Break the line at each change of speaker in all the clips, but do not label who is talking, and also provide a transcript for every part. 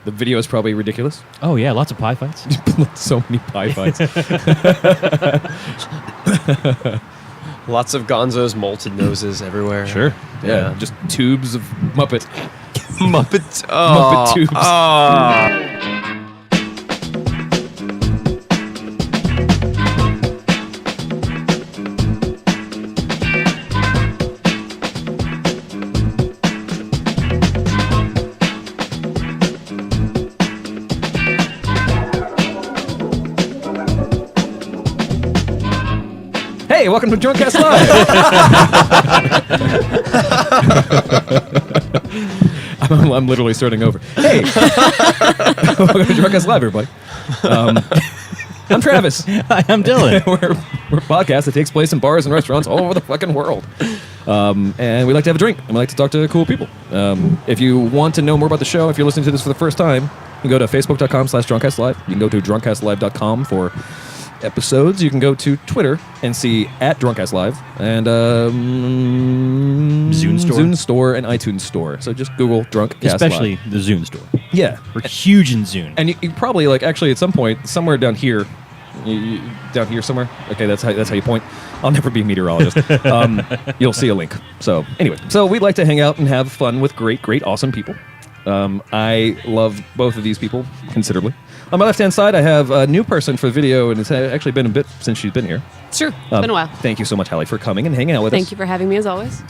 The video is probably ridiculous.
Oh, yeah, lots of pie fights.
So many pie fights.
Lots of Gonzo's molted noses everywhere.
Sure. Yeah. Just tubes of Muppet.
Muppet.
Muppet tubes. Hey, welcome to DrunkCast Live. I'm literally starting over. Hey, welcome to DrunkCast Live, everybody. I'm Travis.
Hi, I'm Dylan.
we're a podcast that takes place in bars and restaurants all over the fucking world. And we like to have a drink, and we like to talk to cool people. If you want to know more about the show, if you're listening to this for the first time, you can go to facebook.com/DrunkCastLive. You can go to DrunkCastLive.com for episodes. You can go to Twitter and see @DrunkCastLive and Zune Store and iTunes Store. So just Google DrunkCast
Especially
Live.
the Zune Store.
Yeah.
We're huge in Zune.
And you probably, like, actually at some point, somewhere down here, down here somewhere, okay, that's how you point. I'll never be a meteorologist. You'll see a link. So anyway, so we'd like to hang out and have fun with great, awesome people. I love both of these people considerably. On my left-hand side, I have a new person for the video, and it's actually been a bit since she's been here.
It's true. It's been a while.
Thank you so much, Halley, for coming and hanging out with us.
Thank you for having me, as always.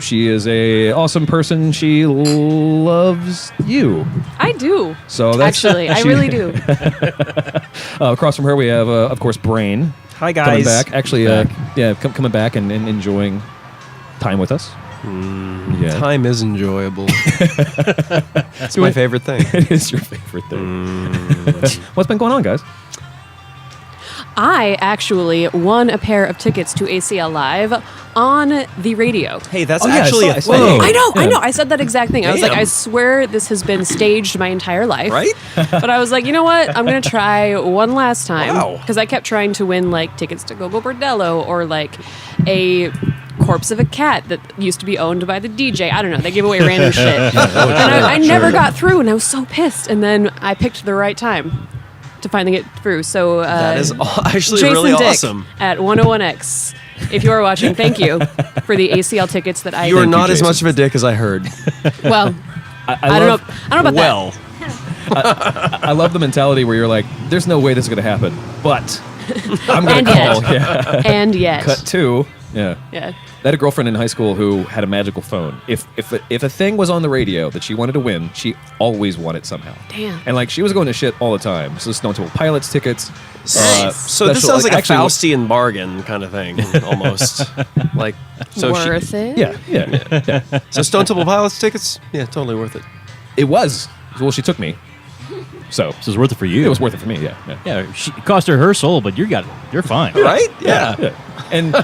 She is a awesome person. She loves you.
I do.
So that's
Actually, I really do.
Across from her, we have, of course, Brain.
Hi, guys.
Coming back. Actually, coming back and enjoying time with us. Yeah.
Time is enjoyable. It's my favorite thing.
It is your favorite thing. What's been going on, guys?
I actually won a pair of tickets to ACL Live on the radio.
Hey, that's
yeah,
actually
I
a
saw
thing.
I know.
Yeah.
I said that exact thing. I was like,
Damn.
I swear this has been staged my entire life.
Right?
But I was like, you know what? I'm going to try one last time.
Wow.
Because I kept trying to win, like, tickets to Gogo Bordello or, like, a corpse of a cat that used to be owned by the DJ. I don't know. They gave away random shit. And I never got through, and I was so pissed. And then I picked the right time to finally get through. So
That is actually
Jason
really
Dick
awesome.
at 101X. If you are watching, thank you for the ACL tickets that I...
You are
Thank you,
not as
Jason.
much of a dick as I heard.
Well, I don't know. I don't know about
Well,
I love the mentality where you're like, there's no way this is going to happen, but I'm going
And
to
yet.
call. Yeah.
that. And yet.
Cut two. Yeah.
Yeah.
I had a girlfriend in high school who had a magical phone. If a thing was on the radio that she wanted to win, she always won it somehow.
Damn.
And like she was going to shit all the time. So Stone Temple Pilots tickets.
Nice.
so this
special-
sounds like a
actually,
Faustian bargain kind of thing, almost. Like, so
Worth it?
Yeah.
So Stone Temple Pilots tickets, yeah, totally worth it.
It was. Well, she took me. So
This is worth it for you.
it was worth it for me. Yeah.
Yeah, it cost her soul, but you're fine.
Right?
Yeah. And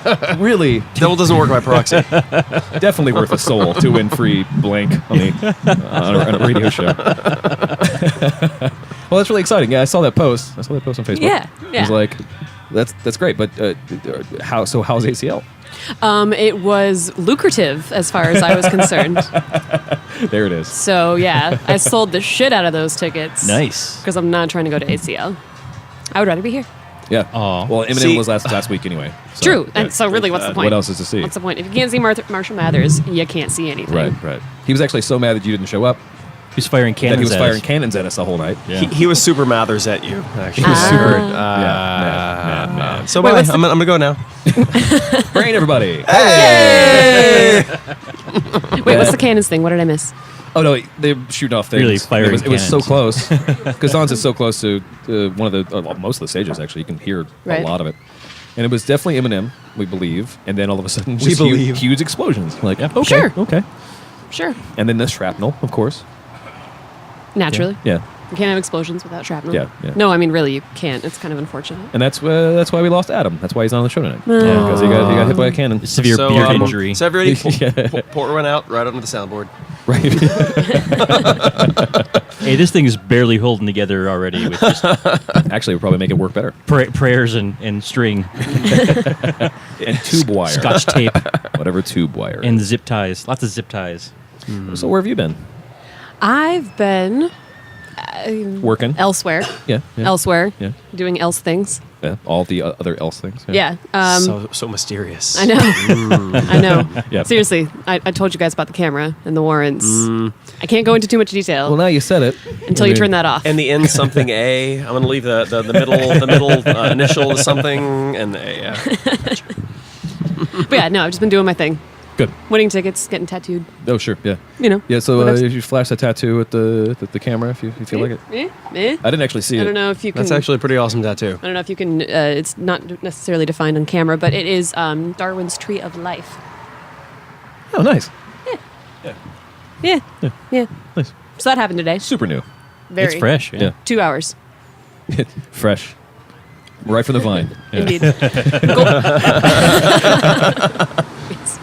really,
Devil doesn't work by proxy.
definitely worth a soul to win free blank on a radio show. Well, that's really exciting. Yeah, I saw that post. On Facebook.
Yeah.
I was like, that's great. But how's ACL?
It was lucrative as far as I was concerned.
There it is.
So, yeah, I sold the shit out of those tickets.
Nice.
Because I'm not trying to go to ACL. I would rather be here.
Yeah.
Aw.
Well, Eminem
See-
was last week anyway. So,
True.
yeah.
And so, really, what's the point?
What else is to see?
What's the point? If you can't see Marshall Mathers, you can't see anything.
Right. He was actually so mad that you didn't show up
He's firing
that
cannons
he was
at
firing
us.
cannons at us the whole night.
Yeah.
He was super Mathers at you, actually.
He was super.
Mad. So
Wait,
bye.
what's the-
I'm gonna go now.
Brain, everybody.
Wait, what's the cannons thing? What did I miss?
Oh no, they're shooting off things.
Really firing
It was so
cannons.
close because Donn's is so close to one of the most of the stages. Actually, you can hear
Right.
a lot of it. And it was definitely Eminem, we believe. And then all of a sudden,
We
just
believe.
huge explosions. Like,
Yeah.
okay,
Sure.
okay.
Sure.
And then the shrapnel, of course.
Naturally.
Yeah.
You can't have explosions without shrapnel.
Yeah.
No, I mean, really, you can't. It's kind of unfortunate.
And that's why we lost Adam. That's why he's not on the show tonight.
Oh.
Because he got hit by a cannon.
Severe
So,
beard injury.
So everybody,
Yeah.
pour one out right onto the soundboard.
Right.
Hey, this thing is barely holding together already with just
Actually, we'll probably make it work better.
prayers and string
And tube wire.
scotch tape
Whatever tube wire.
and zip ties. Lots of zip ties.
So where have you been?
I've been
Working.
Elsewhere.
Yeah. Yeah.
Elsewhere.
Yeah.
Doing else things.
Yeah. All the other else things.
Yeah.
So mysterious.
I know. I know.
Yeah.
Seriously, I told you guys about the camera and the Warrens. I can't go into too much detail
Well, now you said it.
until you turn that off.
And the end something A. I'm gonna leave the middle initial to something and the A. Yeah.
But yeah, no, I've just been doing my thing.
Good.
Winning tickets, getting tattooed.
Oh, sure. Yeah.
You know.
Yeah. So
What else?
you flash the tattoo at the camera if you feel like it.
Eh?
I didn't actually see it.
I don't know if you can.
That's actually a pretty awesome tattoo.
I don't know if you can. It's not necessarily defined on camera, but it is Darwin's Tree of Life.
Oh, nice.
Yeah.
Nice.
So that happened today.
Super new.
Very
It's fresh.
Yeah.
2 hours.
Fresh. Right from the vine. Yeah.
Indeed. Yes.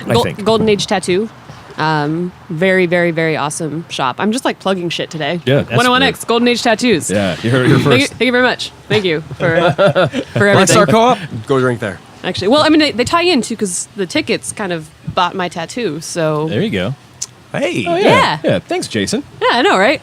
I think.
Golden Age Tattoo. Very, very, very awesome shop. I'm just like plugging shit today.
Yeah, that's
101X, Golden Age Tattoos.
Yeah. You heard it here first.
Thank you very much. Thank you for everything.
Black Star Co-op. Go drink there.
Actually, well, I mean, they tie in too because the tickets kind of bought my tattoo. So
There you go.
Hey.
Oh,
Yeah.
Yeah. Thanks, Jason.
yeah, I know, right?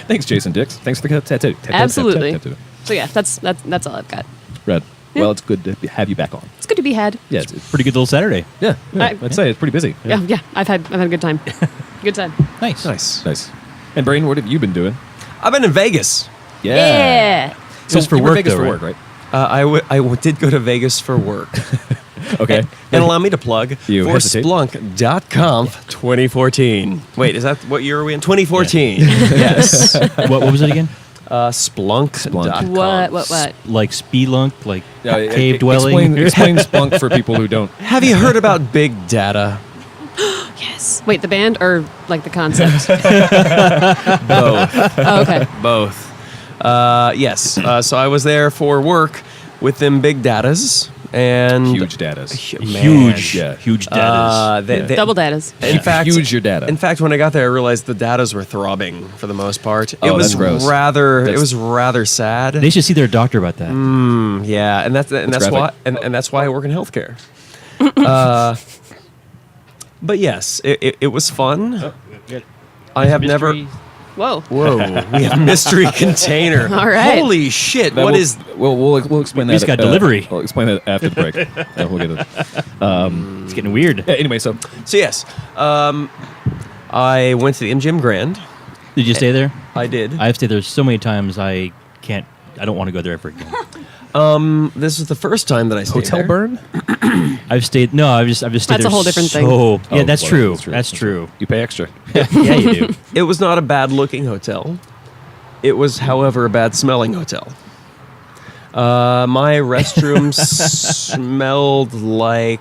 Thanks, Jason Dix. Thanks for the tattoo.
Absolutely.
Tattoo.
So yeah, that's all I've got.
Rad. Well, it's good to have you back on.
It's good to be had.
Yeah. It's
Pretty good little Saturday.
yeah. I'd say it's pretty busy.
Yeah, I've had a good time. Good time.
Nice.
Nice.
Nice. And Brain, what have you been doing?
I've been in Vegas.
Yeah.
Just for
you were
work,
Vegas
though,
for
right?
work, right?
I did go to Vegas for work.
Okay.
And allow me to plug
You
for
hesitate?
Splunk.conf 2014. Wait, is that what year are we in? 2014. Yes.
What was it again?
Splunk.com.
What?
Like spelunk, like
Yeah,
cave dwelling.
Explain Splunk for people who don't.
Have you heard about big data?
Yes. Wait, the band or like the concept?
Both.
Oh, okay.
Both. Yes. So I was there for work with them big datas and
Huge datas.
Huge,
Yeah.
huge data.
Double datas.
In fact,
Huge your data.
In fact, when I got there, I realized the datas were throbbing for the most part.
Oh,
It was
that's gross.
rather sad.
They should see their doctor about that.
Yeah, and that's
graphic.
why and that's why I work in healthcare. But yes, it was fun. I have never.
Whoa.
Whoa, we have mystery container.
All right.
Holy shit!
That
What
will-
is?
We'll explain that.
We just got delivery.
We'll explain that after the break. Yeah, we'll get it.
It's getting weird.
Yeah, anyway, so
So yes, I went to the MGM Grand.
Did you stay there?
I did.
I've stayed there so many times. I don't want to go there ever again.
This is the first time that I stayed
hotel
there.
burn.
I've stayed. No, I've just stayed
That's
there.
a whole different thing.
Yeah,
Oh,
that's
well,
true. That's true.
You pay extra.
Yeah, you do.
It was not a bad-looking hotel. It was, however, a bad-smelling hotel. My restroom smelled like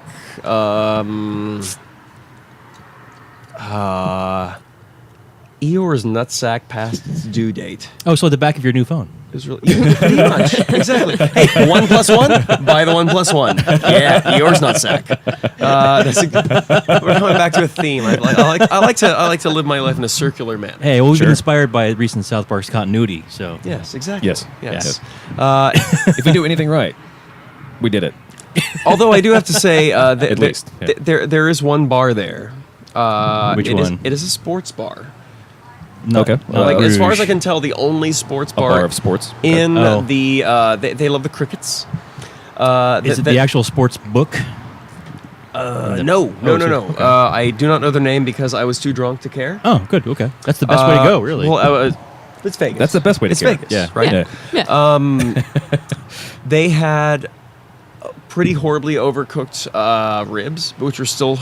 Eeyore's nutsack past its due date.
Oh, so the back of your new phone.
It was really pretty much exactly. Hey, 1 + 1, buy the 1 + 1. Yeah, Eeyore's nutsack. We're coming back to a theme. I like to live my life in a circular manner.
Hey, well, we've
Sure.
been inspired by recent South Park's continuity. So
Yes, exactly.
Yes.
Yes.
If we do anything right, we did it.
Although I do have to say,
At least, yeah.
there is one bar there.
Which
it is-
one?
it is a sports bar.
not,
Okay.
not
Like as far as
Rouge.
I can tell, the only sports
A bar of sports.
in
Oh.
the they love the crickets.
Is it the actual sports book?
No.
Okay.
I do not know their name because I was too drunk to care.
Oh, good. Okay, that's the best way to go. Really.
Well, it's Vegas.
That's the best way to
It's
care.
Vegas,
Yeah.
right?
Yeah.
They had pretty horribly overcooked ribs, which were still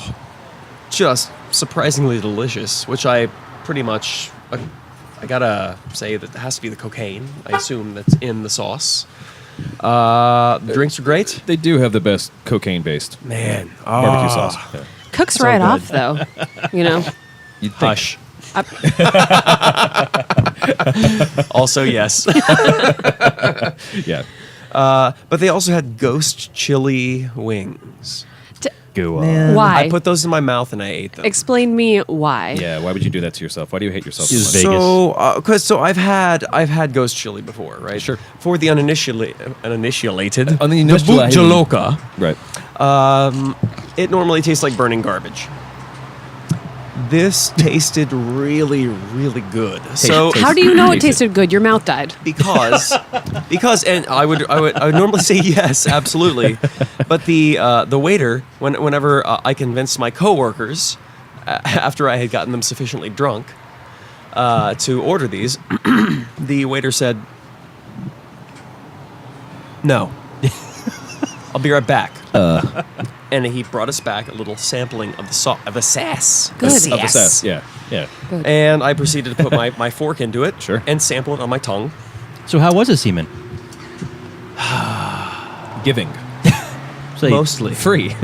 just surprisingly delicious. Which I pretty much, I gotta say that it has to be the cocaine. I assume that's in the sauce. The drinks are great.
They do have the best cocaine-based
Man,
barbecue sauce. Yeah.
Cooks
So
right
good.
off though. You know.
You'd think.
Hush. Also, yes.
Yeah.
But they also had ghost chili wings.
Go on.
Why?
I put those in my mouth and I ate them.
Explain me why.
Yeah. Why would you do that to yourself? Why do you hate yourself
Is
so much?
Vegas.
So I've had ghost chili before, right?
Sure.
For the uninitiated,
Uninitiated.
the bujaloka,
Right.
it normally tastes like burning garbage. This tasted really, really good. So
How do you know it tasted good? Your mouth died.
because and I would normally say yes, absolutely, but the waiter whenever I convinced my coworkers after I had gotten them sufficiently drunk to order these, the waiter said, "No, I'll be right back." And he brought us back a little sampling of the sass.
Good.
Of the sass, yeah.
Good.
And I proceeded to put my fork into it
Sure.
and sample it on my tongue.
So how was it, semen?
Giving.
So
Mostly.
Free.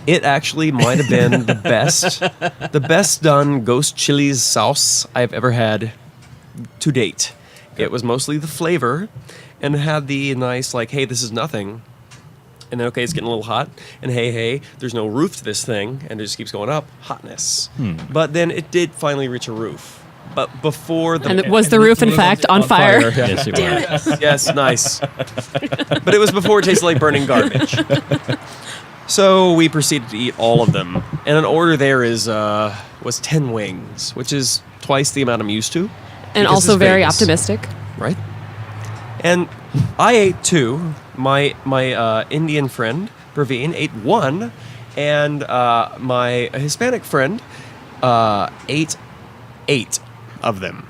It actually might have been the best done ghost chilies sauce I've ever had to date. It was mostly the flavor and it had the nice, like, hey, this is nothing. And then, okay, it's getting a little hot. And hey, there's no roof to this thing. And it just keeps going up. Hotness. But then it did finally reach a roof. But before the...
And was the roof, in fact, on fire?
Yes, it was.
Yes, nice. But it was before it tasted like burning garbage. So we proceeded to eat all of them. And an order there was 10 wings, which is twice the amount I'm used to.
And
because
also
it's
very
Vegas,
optimistic.
Right? And I ate 2. My Indian friend, Praveen, ate 1. And my Hispanic friend ate 8 of them.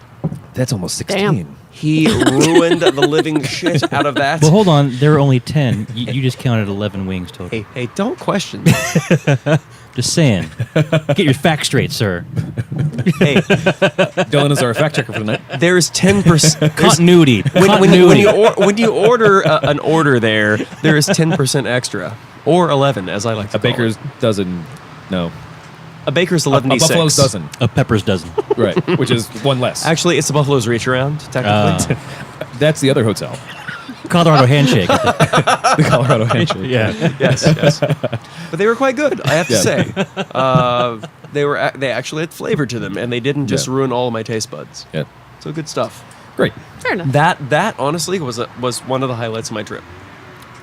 That's almost 16.
Damn.
He ruined the living shit out of that.
Well, hold on. There were only 10. You just counted 11 wings total.
Hey, don't question me.
Just saying. Get your facts straight, sir.
Hey,
Dylan is our fact checker for the night.
there's 10%.
Continuity.
When you order an order there is 10% extra. Or 11, as I like to
A
call
baker's
it.
dozen. No.
A baker's
A
11
buffalo's dozen.
A pepper's dozen.
Right. Which is one less.
Actually, it's the Buffalo's reach around, technically.
That's the other hotel.
Colorado handshake.
The Colorado handshake.
Yeah.
yes. But they were quite good, I have to say. They actually had flavor to them, and they didn't just
Yeah.
ruin all of my taste buds.
Yeah.
So good stuff.
Great.
Fair enough.
That honestly was one of the highlights of my trip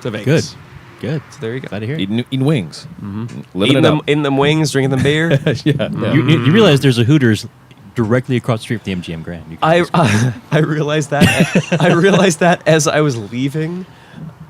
to Vegas.
Good.
So there you go.
Glad to hear it.
Eating wings. Living
Eating them wings, drinking them beer.
Yeah.
You realize there's a Hooters directly across the street from the MGM Grand. You can
I realized that. I realized that as I was leaving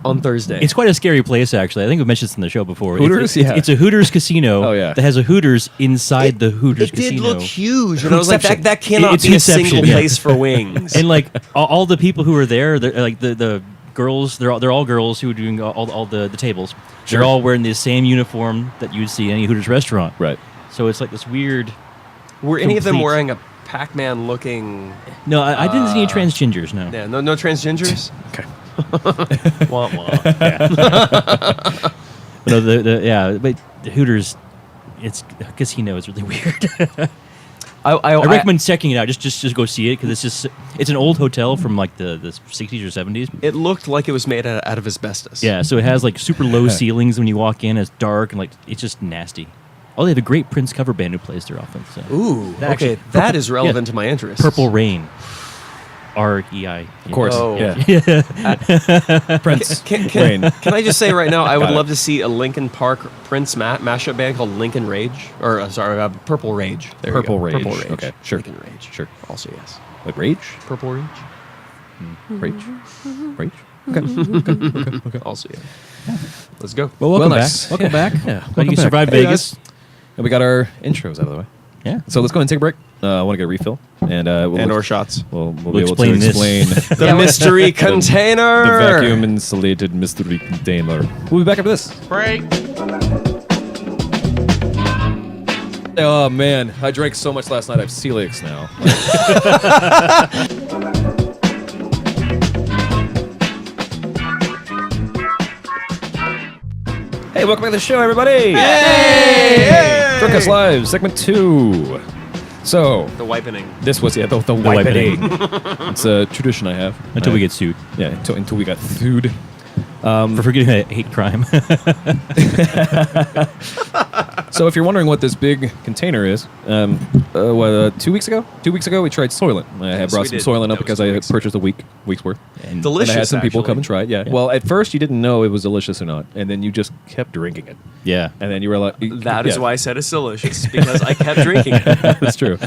on Thursday.
It's quite a scary place, actually. I think we mentioned this in the show before.
Hooters?
It's,
Yeah.
it's a Hooters casino
Oh, yeah.
that has a Hooters inside the Hooters
it
casino.
did look huge, and I was like,
Hootception.
that cannot
It's
be a
Hootception,
single
yeah.
place for wings.
And like all the people who were there, like the girls, they're all girls who were doing all the tables.
Sure.
They're all wearing the same uniform that you'd see in any Hooters restaurant.
Right.
So it's like this weird.
Were any of them
complete-
wearing a Pac-Man looking?
No, I didn't see any transgenders. No.
Yeah, no transgenders.
Okay.
Wah, wah.
No, but the Hooters, it's a casino is really weird. I recommend checking it out. Just go see it because it's an old hotel from like the 60s or 70s.
It looked like it was made out of asbestos.
Yeah, so it has like super low ceilings when you walk in. It's dark and like it's just nasty. Oh, they have a great Prince cover band who plays there often. So.
Ooh.
That actually-
Okay, that is relevant to my interests.
Purple Rain. REI.
Of course.
Oh.
Yeah. Prince.
Can I just say right now, I would
Got it.
love to see a Linkin Park Prince mashup band called Linkin Rage, or Purple Rage. There you
Purple
go.
Rage.
Purple Rage.
Okay, sure.
Linkin Rage.
Sure.
Also yes.
Like rage?
Purple Rage.
Rage? Rage? Okay.
Also yes. Let's go.
Well, welcome
nice.
back. Welcome back.
Yeah.
Glad
Welcome
you
back.
survived
Hey,
Vegas.
guys. And we got our intros out of the way.
Yeah.
So let's go ahead and take a break. I want to get a refill. And
And/or shots.
We'll be
We'll
able to
explain this.
explain
The mystery container.
the vacuum insulated mystery container. We'll be back after this.
Break.
Oh man, I drank so much last night. I have celiacs now. Hey, welcome back to the show, everybody!
Hey!
DrunkCastLive, segment 2. So,
The wipening.
this was the
wipening.
wipening. It's a tradition I have.
Until we get sued
Yeah, until we got sued.
for forgetting a hate crime.
So if you're wondering what this big container is, 2 weeks ago? 2 weeks ago, we tried Soylent. I had brought some Soylent up because I had purchased a week's worth.
And delicious,
and I had some people
actually.
come and try it. Yeah. Well, at first you didn't know it was delicious or not, and then you just kept drinking it.
Yeah.
And then you were like,
That is why I said it's delicious, because I kept drinking it.
That's true.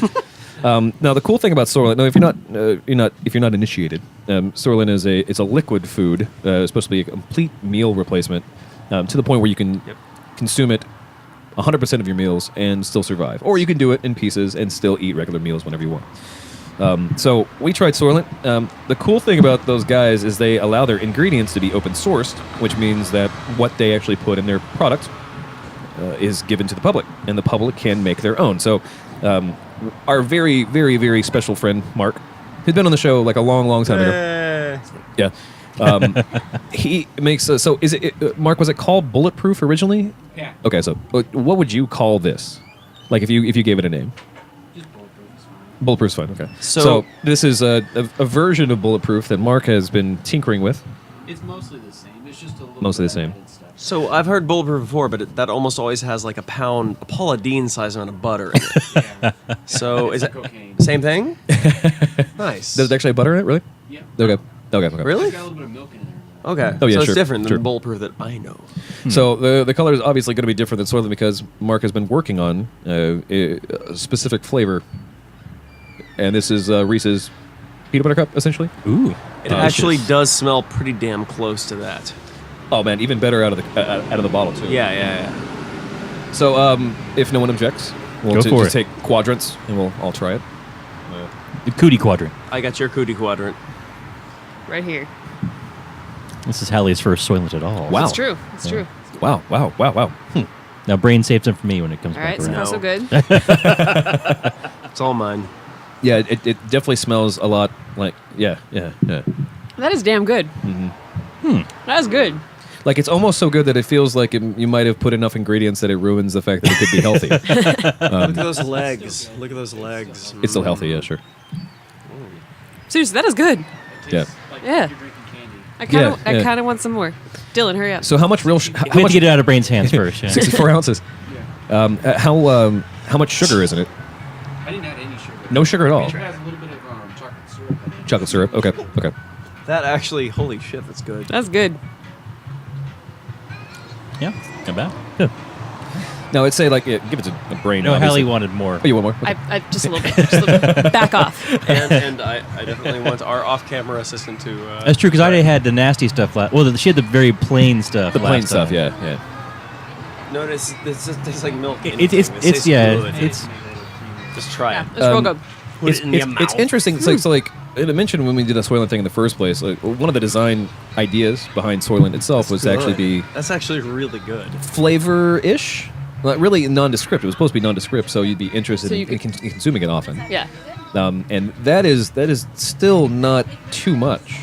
Now the cool thing about Soylent, no, if you're not initiated, Soylent is a liquid food. It's supposed to be a complete meal replacement, to the point where you can consume it 100% of your meals and still survive, or you can do it in pieces and still eat regular meals whenever you want. So we tried Soylent. The cool thing about those guys is they allow their ingredients to be open sourced, which means that what they actually put in their product is given to the public, and the public can make their own. So our very, very, very special friend Mark, who's been on the show like a long, long time ago. Yeah. He makes so is it Mark, was it called Bulletproof originally?
Yeah.
Okay, so what would you call this? Like if you gave it a name?
Just Bulletproof is fine.
Bulletproof's fine. Okay.
So-
this is a version of Bulletproof that Mark has been tinkering with.
It's mostly the same. It's just a little
Mostly
bit
the same.
added stuff.
So I've heard Bulletproof before, but that almost always has like a Paula Deen size amount of butter in it.
Yeah.
So is
It's
it
cocaine.
same thing? Nice.
Does it actually have butter in it? Really?
Yeah.
Okay. Okay.
Really?
It's got a little bit of milk in there.
Okay.
Oh, yeah,
so
sure,
it's different than
sure.
the Bulletproof that I know.
So the color is obviously going to be different than Soylent because Mark has been working on a specific flavor, and this is Reese's peanut butter cup, essentially.
Ooh.
It actually does smell pretty damn close to that.
Oh man, even better out of the bottle too.
Yeah.
So if no one objects, we'll
Go for
just
it.
take quadrants and we'll all try it.
The Cootie Quadrant.
I got your cootie quadrant.
Right here.
This is Halley's first Soylent at all.
Wow.
It's true. It's true.
Wow.
Now, Brain saves them for me when it comes
All
back
right, so
around.
far so
No.
good.
It's all mine.
Yeah, it definitely smells a lot like yeah.
That is damn good. That is good.
Like it's almost so good that it feels like you might have put enough ingredients that it ruins the fact that it could be healthy.
Look at those legs. Look at those legs.
It's still healthy, yeah, sure.
Seriously, that is good.
It
Yeah.
tastes like
Yeah.
you're drinking candy.
I
Yeah.
kind of want some more. Dylan, hurry up.
So how much real?
We have to get it out of Brain's hands first. Yeah.
64 ounces.
Yeah.
How much sugar is in it?
I didn't add any sugar.
No sugar at all.
It has a little bit of chocolate syrup in it.
Chocolate syrup. Okay.
That actually, holy shit, that's good.
That's good.
Yeah, not bad.
Now I'd say like give it a brain.
No,
obviously.
Hallie wanted more.
Oh, you want more? Okay.
I just a little bit. Back off.
And I definitely want our off-camera assistant to...
That's true, because I had the nasty stuff last. Well, she had the very plain stuff.
The plain
last
stuff,
time.
yeah.
Notice this just tastes like milk.
It's
tastes
yeah,
good.
it's
Just try
Yeah,
it.
it's real good.
Put it in your
It's
mouth.
interesting. It's like I mentioned when we did the Soylent thing in the first place. Like one of the design ideas behind Soylent itself was to actually be
That's actually really good.
flavor-ish. Like really nondescript. It was supposed to be nondescript, so you'd be interested
So you
in consuming it often.
Yeah.
And that is still not too much.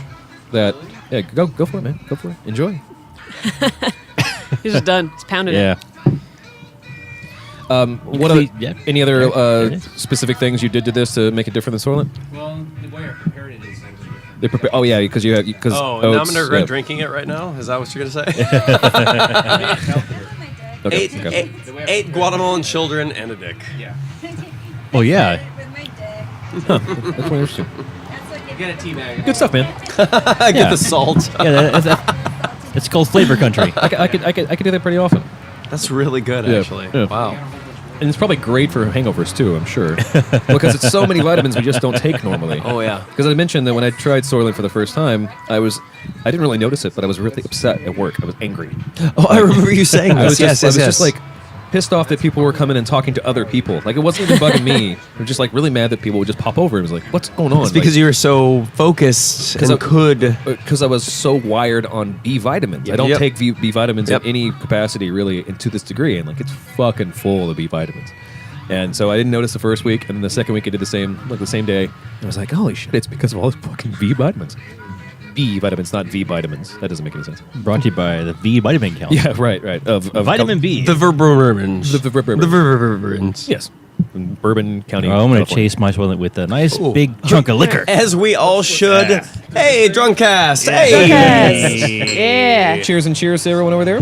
That yeah, go for it, man. Go for it. Enjoy.
He's just done. He's pounding
yeah.
it.
What other,
Yeah.
any other
There it is.
specific things you did to this to make it different than Soylent?
Well, the way I prepared it is a little different.
They prepare. Oh yeah, because you have because
Oh, now I'm
oats,
gonna regret
yeah.
drinking it right now? Is that what you're gonna say?
It's healthier.
Okay,
eight,
okay.
eight Guatemalan children and a dick.
Yeah.
Oh yeah.
With my dick.
That's really interesting.
That's like
You get a tea bag.
Good stuff, man.
I get the salt.
Yeah, it's called Flavor Country.
I could do that pretty often,
That's really good,
Yeah,
actually.
yeah.
Wow.
and it's probably great for hangovers too. I'm sure because it's so many vitamins we just don't take normally.
Oh, yeah.
Because I mentioned that when I tried Soylent for the first time, I didn't really notice it, but I was really upset at work. I was angry.
Oh, I remember you saying
I was
this.
just, I was just like pissed off that people were coming and talking to other people. Like it wasn't even bugging me. I was just like really mad that people would just pop over and was like, "What's going on?"
It's because you were so focused and
because I was so wired on B vitamins. I don't
Yep.
take B vitamins
Yep.
in any capacity really, and to this degree, and like it's fucking full of B vitamins. And so I didn't notice the first week, and then the second week I did the same, like the same day. I was like, "Holy shit! It's because of all these fucking B vitamins." B vitamins, not V vitamins. That doesn't make any sense.
Brought to you by the V Vitamin Council.
Yeah, right. Of
Vitamin B.
the Verberberins.
The Verberberins.
The Verberberins.
Yes, in Bourbon County.
Oh, I'm going to
California.
chase my Soylent with a nice
Ooh.
big chunk of liquor.
As we all should. Hey, DrunkCast. Hey.
DrunkCast. Yeah.
Cheers and cheers to everyone over there.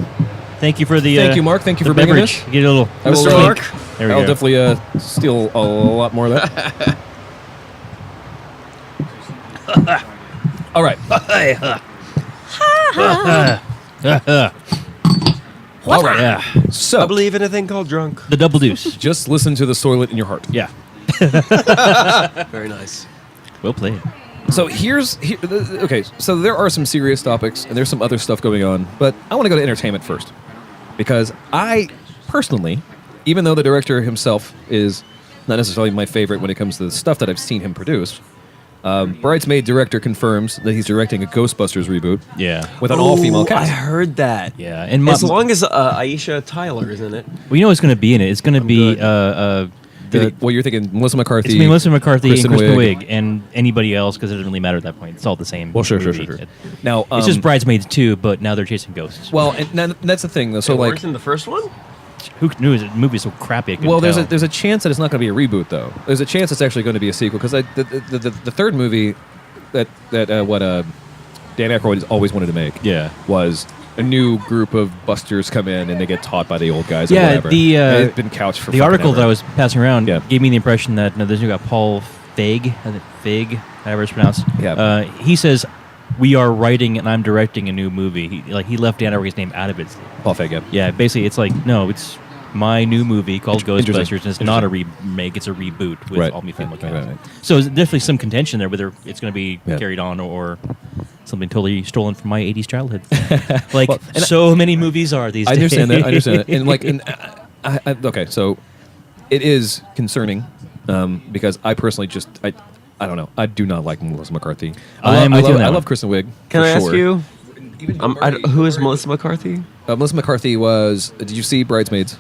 Thank you for the.
Thank you, Mark. Thank you
the
for bringing
beverage.
this.
Get a little.
I will,
Mr. Mark.
There we
I'll
go.
definitely steal a lot more of that. All right. All right.
Yeah.
So
I believe in a thing called drunk.
The double deuce.
just listen to the Soylent in your heart.
Yeah.
Very nice.
Well played.
So okay. So there are some serious topics and there's some other stuff going on, but I want to go to entertainment first because I personally, even though the director himself is not necessarily my favorite when it comes to the stuff that I've seen him produce, Bridesmaid director confirms that he's directing a Ghostbusters reboot.
Yeah.
With an all-female
I
cast.
heard that.
Yeah. And
As long as Aisha Tyler is in it.
well, you know what's going to be in it. It's going to be
good.
Well, you're thinking Melissa McCarthy.
It's going to be Melissa McCarthy
Kristen
and Kristen
Wiig.
Wiig and anybody else because it doesn't really matter at that point. It's all the same.
Well, sure.
movie.
Now,
It's just Bridesmaids 2, but now they're chasing ghosts.
well, and that's the thing, though. So,
It
like,
worked in the first one?
Who knew the movie is so crappy? I couldn't
well,
tell.
there's a chance that it's not going to be a reboot, though. There's a chance it's actually going to be a sequel because the third movie that Dan Aykroyd has always wanted to make,
Yeah.
was a new group of busters come in and they get taught by the old guys. Or
Yeah,
whatever.
the,
it's been couched for
The
fucking
article
ever.
that I was passing around
Yeah.
gave me the impression that there's new guy Paul Feig, however it's pronounced.
Yeah.
He says we are writing and I'm directing a new movie. He left Dan Aykroyd's name out of it.
Paul Feig. Yeah.
Yeah, basically it's like no, it's my new movie called
Interesting.
Ghostbusters, and it's not a remake; it's a reboot with
Right.
all female cast.
Right.
So there's definitely some contention there, whether it's going to be
Yeah.
carried on or something totally stolen from my '80s childhood. Like
Well, and
so many movies are these
I
days.
understand that. I understand that. And like, okay, so it is concerning because I personally just I don't know. I do not like Melissa McCarthy.
I am with you on that
I
one.
love Kristen Wiig.
Can
for
I ask
sure.
you?
Even
Who is Melissa McCarthy?
Melissa McCarthy was. Did you see Bridesmaids?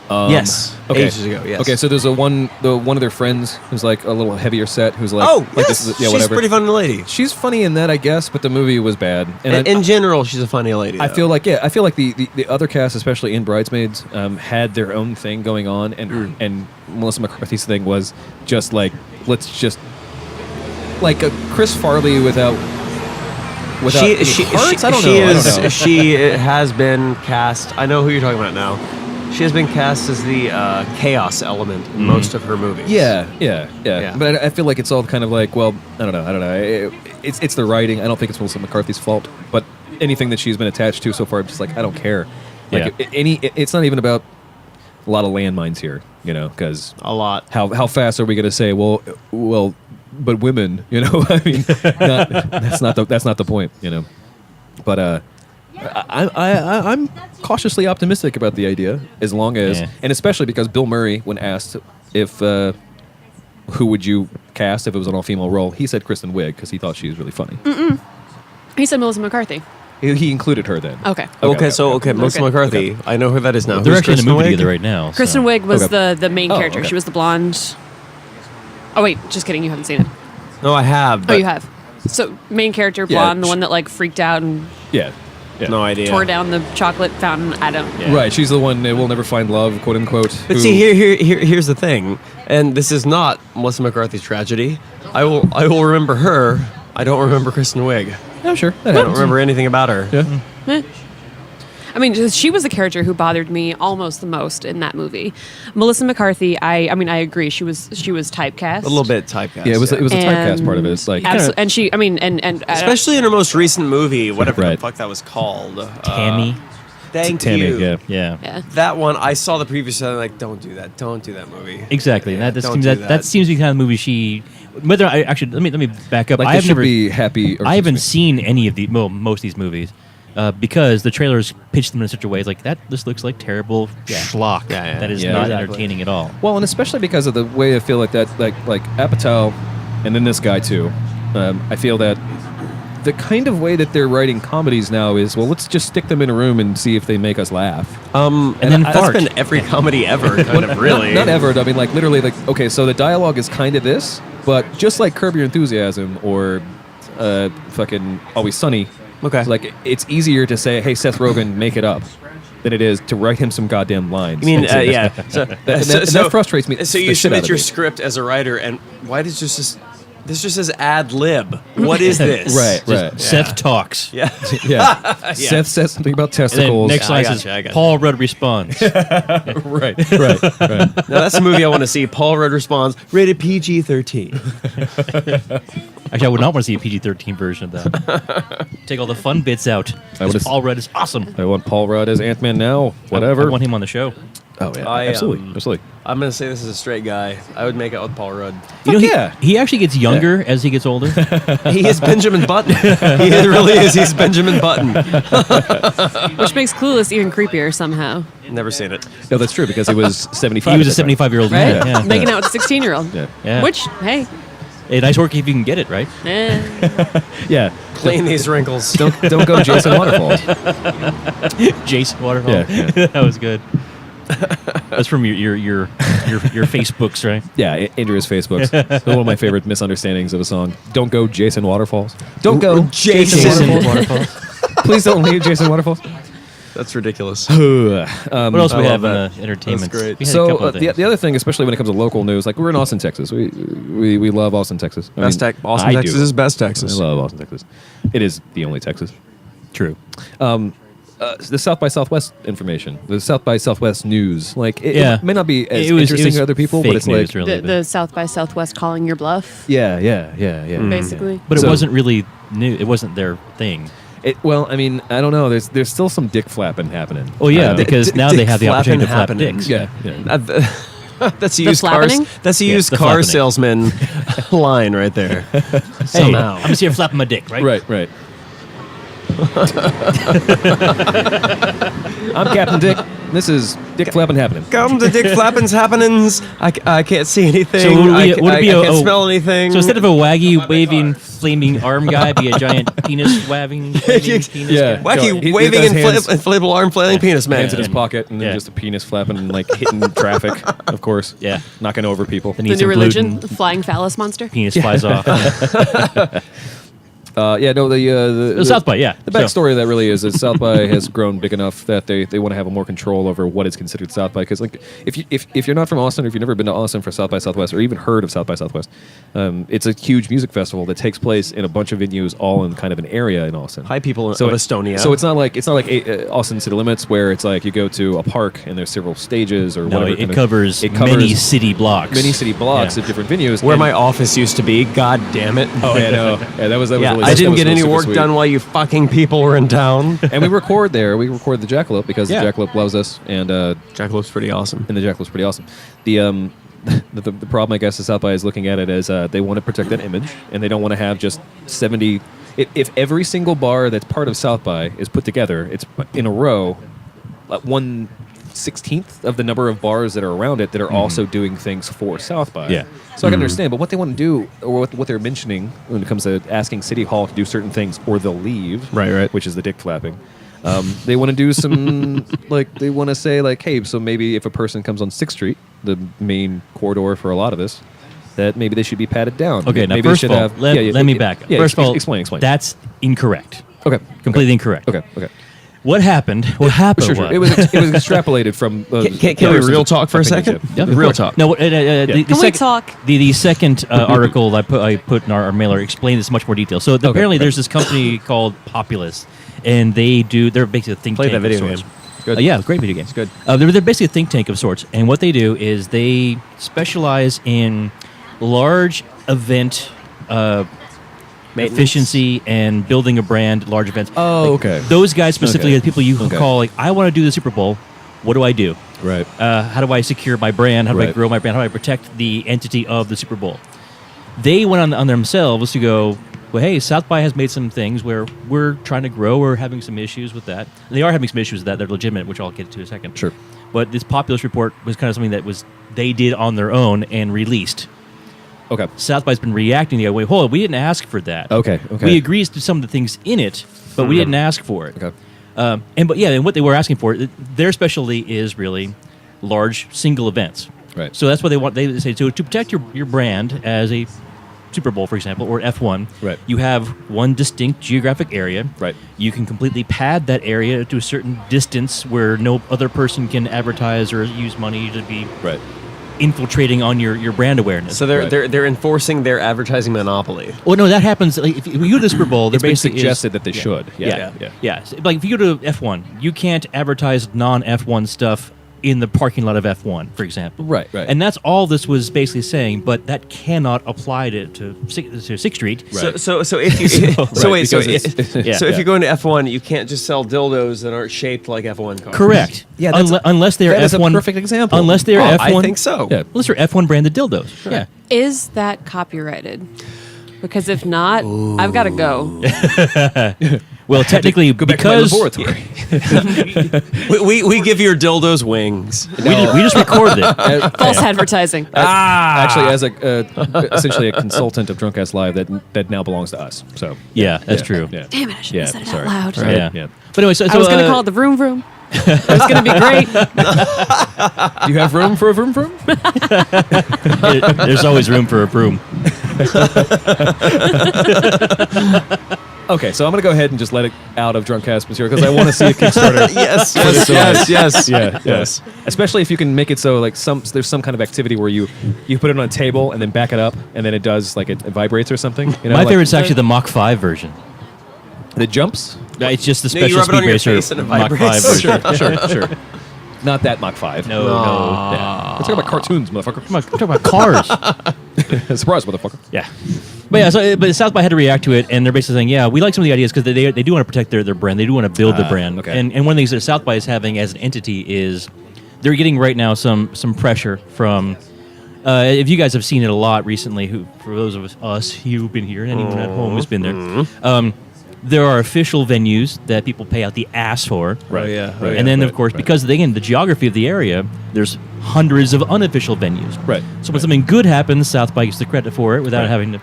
Yes.
Okay.
Ages ago, yes.
Okay, so there's one of their friends who's like a little heavier set, who's like,
Oh,
like
yes.
yeah,
She's
whatever.
a pretty funny lady.
She's funny in that, I guess, but the movie was bad. And
In general, she's a funny lady.
I
though.
feel like the other cast, especially in Bridesmaids, had their own thing going on, and Melissa McCarthy's thing was just like let's just like a Chris Farley without any hearts? I don't know.
She has been cast. I know who you're talking about now. She has been cast as the chaos element in most of her movies.
Yeah.
Yeah.
But I feel like it's all kind of like, well, I don't know. It's the writing. I don't think it's Melissa McCarthy's fault. But anything that she's been attached to so far, I'm just like, I don't care. Like, it's not even about a lot of landmines here, because
A lot.
how fast are we going to say, well, but women, I mean, that's not the point, But I'm cautiously optimistic about the idea, as long as, and especially because Bill Murray, when asked if who would you cast if it was an all-female role, he said Kristen Wiig because he thought she was really funny.
He said Melissa McCarthy.
He included her then.
Okay.
Okay, Melissa McCarthy.
Okay.
I know who that is now.
They're
Who's
actually in the
Kristen
movie
Wiig?
together right now.
Kristen
so.
Wiig was
Okay.
the main
Oh,
character.
okay.
She was the blonde. Oh wait, just kidding. You haven't seen it.
No, I have.
Oh,
But
you have. So main character,
Yeah,
blonde, the one that like freaked out and
Yeah.
No idea.
tore down the chocolate fountain. I don't.
Yeah.
Right, she's the one that will never find love, quote unquote.
But see, here's the thing, and this is not Melissa McCarthy's tragedy. I will remember her. I don't remember Kristen Wiig.
Yeah, sure. That
I don't
happens.
remember anything about her.
Yeah.
I mean, just, she was the character who bothered me almost the most in that movie. Melissa McCarthy, I agree. She was typecast
A little bit typecast.
Yeah, it was a typecast
And
part of it. It's like
and she, and
especially in her most recent movie, whatever
Right.
the fuck that was called.
Tammy.
Thank
Tammy,
you.
yeah.
Yeah.
yeah.
That one, I saw the preview, and I'm like, don't do that movie.
Exactly.
Yeah,
that
don't
seems
do
that seems to be the kind of movie she. Whether I actually let me back up.
Like
I
they
have
should
never
be happy. Or
I haven't seen any of the most of these movies because the trailers pitch them in such a way it's like that. This looks like terrible schlock.
Yeah.
That is
Yeah.
not
Exactly.
entertaining at all.
Well, and especially because of the way I feel like that, like Apatow, and then this guy too. I feel that the kind of way that they're writing comedies now is, well, let's just stick them in a room and see if they make us laugh.
And
then
that's
fart.
been every comedy ever, kind of really.
Not ever. I mean, like literally, like okay, so the dialogue is kind of this, but just like Curb Your Enthusiasm or fucking Always Sunny.
Okay.
it's like it's easier to say, hey, Seth Rogen, make it up, than it is to write him some goddamn lines.
I mean,
And say-
yeah. So,
and that frustrates me.
So
the
you
shit out
submit
of
your
me.
script as a writer, and why does just This just says ad lib. What is this?
Right.
Seth talks.
Yeah.
Yeah. Seth says something about
And then
testicles.
next line says, Paul Rudd responds.
right.
Now that's a movie I want to see. Paul Rudd responds, rated PG-13.
Actually, I would not want to see a PG-13 version of that. Take all the fun bits out. Paul Rudd is awesome.
I want Paul Rudd as Ant-Man now. Whatever.
I want him on the show.
Oh, yeah.
I,
Absolutely.
I'm going to say this is a straight guy. I would make out with Paul Rudd.
You know,
yeah.
he actually gets younger as he gets older.
He is Benjamin Button. He really is. He's Benjamin Button.
Which makes Clueless even creepier somehow.
Never seen it.
No, that's true, because he was 75.
He was a 75-year-old
Right?
man. Yeah.
Making out with a 16-year-old.
Yeah.
Yeah.
Which, hey,
Hey, nice work if you can get it, right?
Yeah.
Clean these wrinkles.
Don't go Jason Waterfalls.
Jason Waterfall.
Yeah.
That was good. That's from your Facebooks, right?
Yeah, Andrea's Facebooks. One of my favorite misunderstandings of a song. Don't go Jason Waterfalls. Don't go
Jason
Waterfalls.
Please don't leave Jason Waterfalls.
That's ridiculous.
What else we
I
have in
love
the entertainment?
That's great.
We had a
So
couple of
the
things.
other thing, especially when it comes to local news, like we're in Austin, Texas. We love Austin, Texas.
Austin,
I
Texas
do.
is best
I
Texas.
love Austin, Texas. It is the only Texas.
True.
The South by Southwest information, the South by Southwest news, like it may not be as
It was
interesting to other people,
fake
but it's
news,
like
really,
the South by Southwest calling your bluff,
yeah.
basically.
but it
So-
wasn't really new. It wasn't their thing.
Well, I mean, I don't know. There's still some dick flapping happening.
Oh yeah, because now they
dick
have the opportunity to flap
flapping
dicks.
yeah.
That's a used car.
flapping?
That's a
Yeah,
used
the
car
flapping.
salesman line right there.
Hey,
Somehow.
I'm just here flapping my dick, right?
Right. I'm Captain Dick. This is Dick Flapping happening.
Come to Dick Flappin's happenings. I can't see anything.
So would
I
it be
can't smell anything.
So instead of a waggy waving flaming arm guy, be a giant penis waving penis
Yeah.
guy?
wacky
He
waving
does hands-
inflatable arm flailing penis man.
Hands in his pocket, and then
Yeah.
just a penis flapping and like hitting traffic, of course.
Yeah.
Knocking over people.
Then
The
needs
new
some
religion,
gluten.
the flying phallus monster.
Penis flies off.
The
South by, yeah.
The backstory of that really is South by has grown big enough that they want to have more control over what is considered South by. Because like if you're not from Austin, or if you've never been to Austin for South by Southwest, or even heard of South by Southwest, it's a huge music festival that takes place in a bunch of venues, all in kind of an area in Austin.
Hi, people of
So
Estonia.
So it's not like Austin City Limits, where it's like you go to a park and there's several stages or
No,
whatever.
it covers many city blocks.
many city blocks
Yeah.
of different venues.
where
and-
my office used to be. God damn it.
Oh yeah, no, yeah, that was
Yeah,
really,
I didn't
that was
get any
super
work
sweet.
done while you fucking people were in town.
And we record there. We record the Jackalope because
Yeah.
the Jackalope loves us, and
Jackalope's pretty awesome.
the Jackalope's pretty awesome. The problem, I guess, is South by is looking at it as they want to protect that image, and they don't want to have just 70. If every single bar that's part of South by is put together, it's in a row, 1/16 of the number of bars that are around it that are also doing things for South by.
Yeah.
So I can understand, but what they want to do, or what they're mentioning when it comes to asking City Hall to do certain things, or they'll leave,
Right.
which is the dick flapping. They want to do some, they want to say, hey, so maybe if a person comes on 6th Street, the main corridor for a lot of us, that maybe they should be patted down.
Okay, now
maybe
first
they
of
should
all,
have,
let me back up.
Yeah,
First of all,
explain.
That's incorrect.
Okay.
Completely incorrect.
Okay.
What happened? What happened?
Sure. It was extrapolated from.
Can we real talk for a second?
Yeah,
Real talk.
No, the
Can we
second,
talk?
The second article I put in our mailer explained this in much more detail. So apparently, there's this company called Populous, and they're basically a think
Play
tank
that video
of sorts.
game.
Good.
Yeah, great video game.
It's good.
They're basically a think tank of sorts, and what they do is they specialize in large event efficiency and building a brand, large events.
Oh, okay.
Those guys specifically
Okay.
are the people you
Okay.
call, I want to do the Super Bowl. What do I do?
Right.
How do I secure my brand? How do I
Right.
grow my brand? How do I protect the entity of the Super Bowl? They went on themselves to go, well, hey, South by has made some things where we're trying to grow. We're having some issues with that. And they are having some issues with that. They're legitimate, which I'll get to in a second.
Sure.
But this Populous report was kind of something that they did on their own and released.
Okay.
South by's been reacting the other way. Hold on, we didn't ask for that.
Okay.
We agreed to some of the things in it, but we didn't ask for it.
Okay.
And what they were asking for, their specialty is really large single events.
Right.
So that's what they want. They say to protect your brand as a Super Bowl, for example, or F1.
Right.
You have one distinct geographic area.
Right.
You can completely pad that area to a certain distance where no other person can advertise or use money to be
Right.
infiltrating on your brand awareness.
So they're enforcing their advertising monopoly.
Well, no, that happens. Like, if you go to the Super Bowl, they're
It's been
basically
suggested that they should.
Yeah. So, like if you go to F1, you can't advertise non-F1 stuff in the parking lot of F1, for example.
Right.
And that's all this was basically saying, but that cannot apply to 6th Street.
Right.
So if you if you're going to F1, you can't just sell dildos that aren't shaped like F1 cars.
Correct.
Yeah, that's
unless they're
that is
F1.
a perfect example.
Unless they're F1.
I think so.
Yeah.
Unless they're F1 branded dildos. Sure. Yeah.
Is that copyrighted? Because if not, I've got to go.
Well, technically,
Go back to my
because
laboratory.
We give your dildos wings.
we just recorded it.
False advertising.
Actually, as essentially a consultant of Drunkcast Live, that now belongs to us. So
Yeah, that's true.
Yeah.
Damn it! I should
Yeah,
have said it
sorry.
out loud.
Right.
Yeah.
Yeah.
But anyway, so
I was going to call it the Vroom Vroom. It was going to be great.
Do you have room for a vroom vroom?
There's always room for a broom.
Okay, so I'm going to go ahead and just let it out of Drunkcast material because I want to see a Kickstarter.
yes.
Yes. Especially if you can make it so like there's some kind of activity where you put it on a table and then back it up and then it does like it vibrates or something. You know,
My
like,
favorite's actually the Mach 5 version.
the jumps.
It's just the
No, you
special
rub it on
speed
your
racer
face and it
Mach 5
vibrates.
version.
Sure. Not that Mach 5.
No.
Yeah. We're talking about cartoons, motherfucker.
Come on, talk about cars.
Surprise, motherfucker.
Yeah. But South by had to react to it, and they're basically saying, yeah, we like some of the ideas because they do want to protect their brand. They do want to build the brand.
Okay.
And one of the things that South by is having as an entity is they're getting right now some pressure from, if you guys have seen it a lot recently, for those of us who've been here, and anyone at home who's been there, there are official venues that people pay out the ass for.
Right.
And then, of course, because, again, the geography of the area, there's hundreds of unofficial venues.
Right.
So when something good happens, South by gets the credit for it without having to,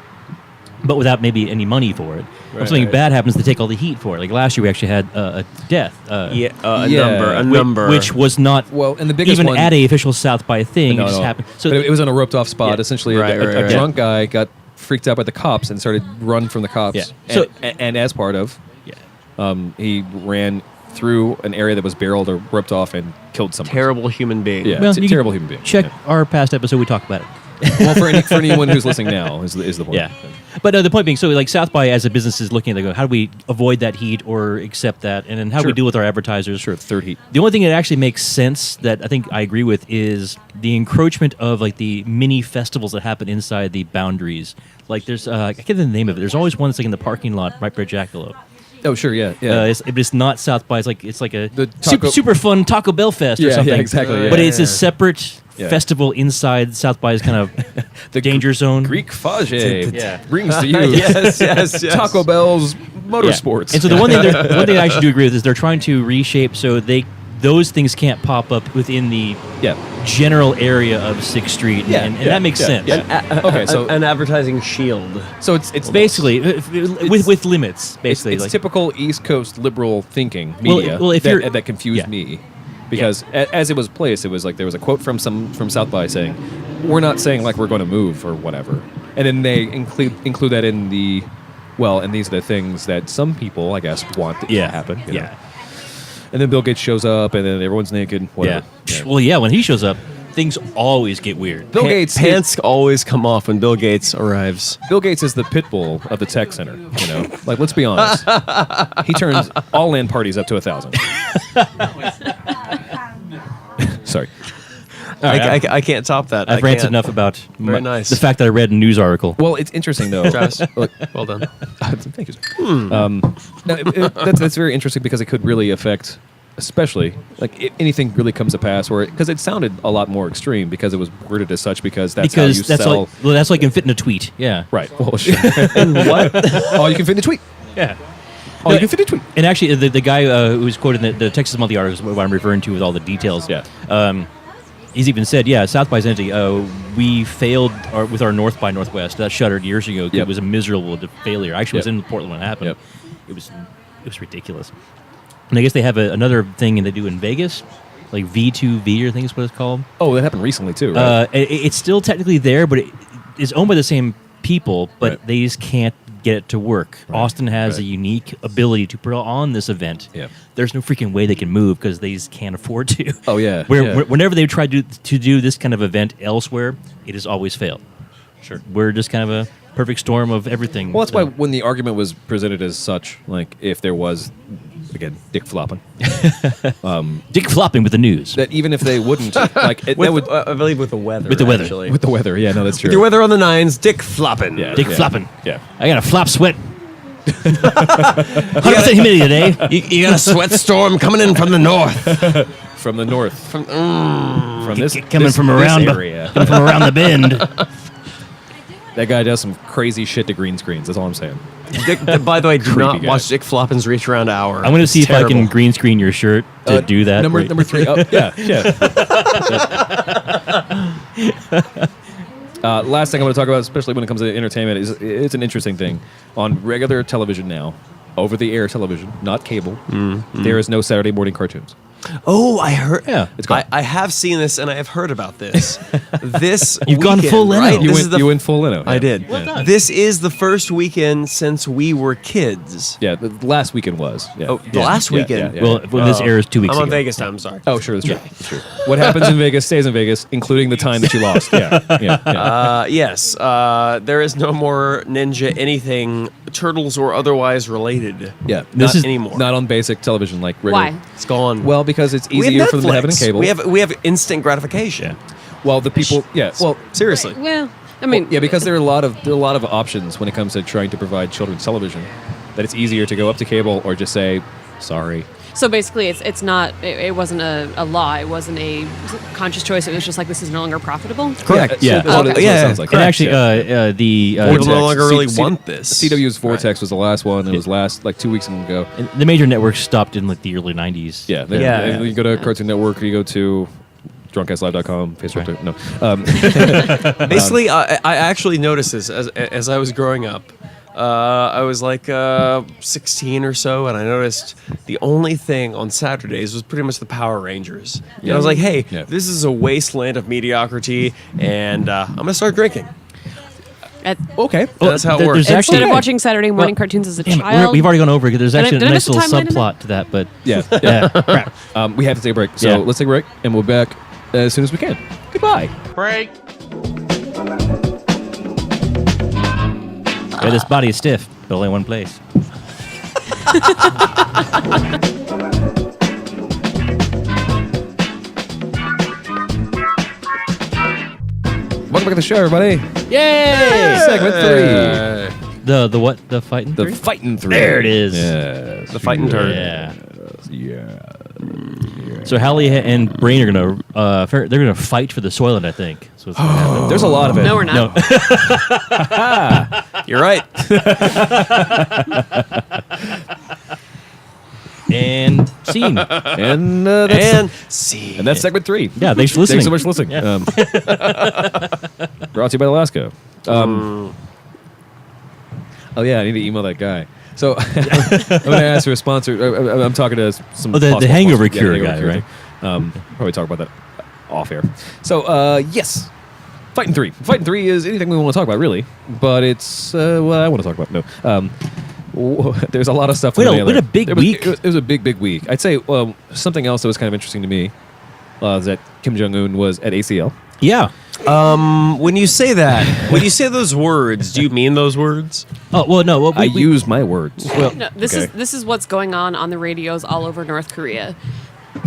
but without maybe any money for it. When something bad happens, they take all the heat for it. Like last year, we actually had a death.
A number.
Which was not
Well, and the biggest
even
one,
at a official South by thing. It just happened. So
but it was on a roped off spot.
Yeah.
Essentially,
Right,
a drunk guy got freaked out by the cops and started run from the cops.
Yeah.
So,
So-
and as part of, he ran through an area that was barreled or roped off and killed someone.
Terrible human being.
Yeah.
well,
it's a
you
terrible
can
human being.
Check
Yeah.
our past episode. We talked about it.
Well, for anyone who's listening now is the point.
Yeah. But the point being, so like South by as a business is looking at, they go, how do we avoid that heat or accept that? And then how do we
Sure.
deal with our advertisers?
Sure, third heat.
The only thing that actually makes sense that I think I agree with is the encroachment of like the mini festivals that happen inside the boundaries. Like there's, I can't remember the name of it. There's always one that's like in the parking lot right by Jackalope.
Oh, sure, yeah.
It's not South by. It's like a
The Taco-
super fun Taco Bell fest or
Yeah,
something.
yeah, exactly, yeah.
But it's a separate
Yeah.
festival inside South by's kind of
The
danger zone.
Greek Fage
Yeah.
brings to you
yes.
Taco Bell's motorsports.
And so the one thing I actually do agree with is they're trying to reshape so those things can't pop up within the general area of 6th Street, and that makes sense.
Yeah. Okay, so
an advertising shield.
so it's
Basically, with limits, basically.
It's
like,
typical East Coast liberal thinking
Well,
media
well, if you're-
that confused
yeah.
me. Because as it was placed, it was like there was a quote from South by saying, "We're not saying like we're going to move or whatever," and then they include that in the, and these are the things that some people, I guess, want to happen. You know? And then Bill Gates shows up, and then everyone's naked. Whatever.
Well, when he shows up, things always get weird.
Bill Gates
Pants always come off when Bill Gates arrives.
Bill Gates is the pit bull of the tech center. You know, like let's be honest, he turns all LAN parties up to 1,000. Sorry.
I can't top that.
I've
I
ranted
can't.
enough about
Very nice.
the fact that I read a news article.
Well, it's interesting though.
Travis,
Look,
well done.
thank you. Sir. That's very interesting because it could really affect, especially like if anything really comes to pass, or because it sounded a lot more extreme because it was worded as such because that's how you sell.
That's like can fit in a tweet. Yeah.
Right. Well, sure. What? Oh, you can fit in a tweet.
Yeah.
Oh, you can fit in a tweet.
And actually, the guy who was quoted in the Texas Monthly article is what I'm referring to with all the details.
Yeah.
He's even said, South by's entity, we failed with our North by Northwest. That shuttered years ago.
Yep.
It was a miserable failure. I actually was
Yep.
in Portland when it happened.
Yep.
It was ridiculous. And I guess they have another thing they do in Vegas, like V2V, I think is what it's called.
Oh, that happened recently too, right?
It's still technically there, but it is owned by the same people, but
Right.
they just can't get it to work. Austin has a unique ability to put on this event.
Yeah.
There's no freaking way they can move because they just can't afford to.
Oh, yeah.
Whenever they've tried to do this kind of event elsewhere, it has always failed.
Sure.
We're just kind of a perfect storm of everything.
Well, that's why when the argument was presented as such, like if there was, again, dick flopping,
Dick flopping with the news.
that even if they wouldn't, like that would
I believe with the weather.
With the weather.
Actually.
with the weather. Yeah, no, that's true.
With your weather on the nines, dick flopping.
Yeah.
Dick flopping.
Yeah.
I got a flop sweat. 100% humidity today.
You got a sweat storm coming in from the north.
From the north, from this
Coming from around
area.
coming from around the bend.
That guy does some crazy shit to green screens. That's all I'm saying.
Dick, by the way, do not
guy.
watch Dick Floppin's Reach Around Hour.
I'm going to see
It's
if I can
terrible.
green screen your shirt to do that.
Number 3. Oh, yeah. Last thing I want to talk about, especially when it comes to entertainment, is it's an interesting thing. On regular television now, over-the-air television, not cable, there is no Saturday morning cartoons.
Oh, I heard.
Yeah.
It's gone.
I have seen this and I have heard about this. This
You've gone
weekend,
full Leno.
right?
You
This
went,
is the
you went full Leno.
I
yeah.
did.
Well done.
This is the first weekend since we were kids.
Yeah, the last weekend was. Yeah.
Oh, the last
Yeah,
weekend?
yeah,
Well, this airs 2 weeks
I'm on
ago.
Vegas time. I'm sorry.
Oh, sure, that's true. That's true. What happens in Vegas stays in Vegas, including the time that you lost. Yeah.
Yes. There is no more Ninja anything, Turtles or otherwise related.
Yeah.
This
Not
is-
anymore.
Not on basic television like regular.
Why?
It's gone.
Well, because it's
we have
easier for them to have it in
Netflix.
cable.
We have instant gratification.
Well, the people. Yeah. Well,
Seriously.
Well, I mean,
yeah, because there are a lot of options when it comes to trying to provide children's television. That it's easier to go up to cable or just say sorry.
so basically, it's not. It wasn't a law. It wasn't a conscious choice. It was just like this is no longer profitable.
Correct.
Yeah.
That's what it
Yeah.
sounds like.
And actually, the
People no
Vortex.
longer really
C-
want this.
CW's Vortex was the last one. It was last like 2 weeks ago.
the major networks stopped in like the early 90s.
Yeah.
Yeah.
You go to Cartoon Network or you go to DrunkCastLive.com, Facebook.
Right.
No.
Basically, I actually noticed this as I was growing up. I was like 16 or so, and I noticed the only thing on Saturdays was pretty much the Power Rangers. And I was like, hey,
Yeah.
this is a wasteland of mediocrity, and I'm going to start drinking.
Okay.
That's how it
There's
works.
actually-
Instead of watching Saturday morning cartoons as a
Damn it,
child,
we've already gone over it. There's actually
did I
a
miss
nice
the
little
timeline in
subplot to that, but
Yeah.
yeah, crap.
We have to take a break. So
Yeah.
let's take a break, and we'll be back as soon as we can. Goodbye.
Break.
Yeah, this body is stiff, but only one place.
Welcome back to the show, everybody.
Yay!
Segment 3.
The what? The fighting
The
three?
fighting 3.
There it is.
Yes.
The fighting turd.
Yeah.
Yeah.
So Halley and Brain are gonna they're gonna fight for the Soylent, I think. So it's gonna happen.
There's a lot of it.
no, we're not.
No,
You're right.
and scene.
And that's
And see.
and that's segment 3.
Yeah, thanks for listening.
Thanks so much for listening.
Yeah.
Brought to you by Alaska. Oh yeah, I need to email that guy. So I'm going to ask for a sponsor. I'm talking to some.
Oh, the
possible
hangover
sponsors.
cure
the
guy, right?
Probably talk about that off air. So yes, Fighting 3. Fighting 3 is anything we want to talk about, really, but it's what I want to talk about. No. There's a lot of stuff.
Wait,
in the
what a big week.
It was a big week. I'd say something else that was kind of interesting to me is that Kim Jong-un was at ACL.
Yeah.
When you say that, when you say those words, do you mean those words?
Oh well, no. Well,
I use my words.
Well,
No, this
Okay.
is what's going on the radios all over North Korea.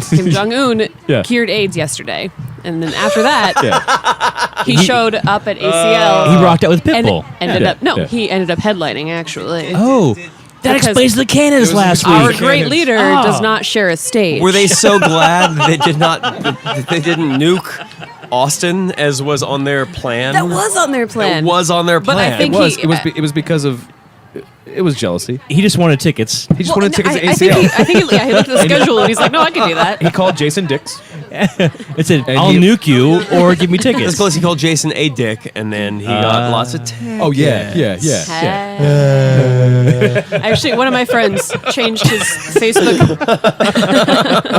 Kim Jong Un
Yeah.
cured AIDS yesterday, and then after that,
Yeah.
he showed up at ACL.
he rocked out with
and
Pitbull.
ended
Yeah.
up no,
Yeah.
he ended up headlining actually.
Oh, that
Because
explains the cannons last
Our
week.
great leader
Oh.
does not share a stage.
Were they so glad that they didn't nuke Austin as was on their plan?
That was on their plan.
It was on their
But
plan.
I think
It was because of it was jealousy.
He just wanted tickets.
He just wanted tickets to
I
ACL.
think he looked at the schedule and he's like, no, I can do that.
He called Jason Dix.
It said,
And
"I'll
he-
nuke you or give me
This
tickets."
place he called Jason a dick, and then he got lots of tickets.
Oh yeah.
Actually, one of my friends changed his Facebook.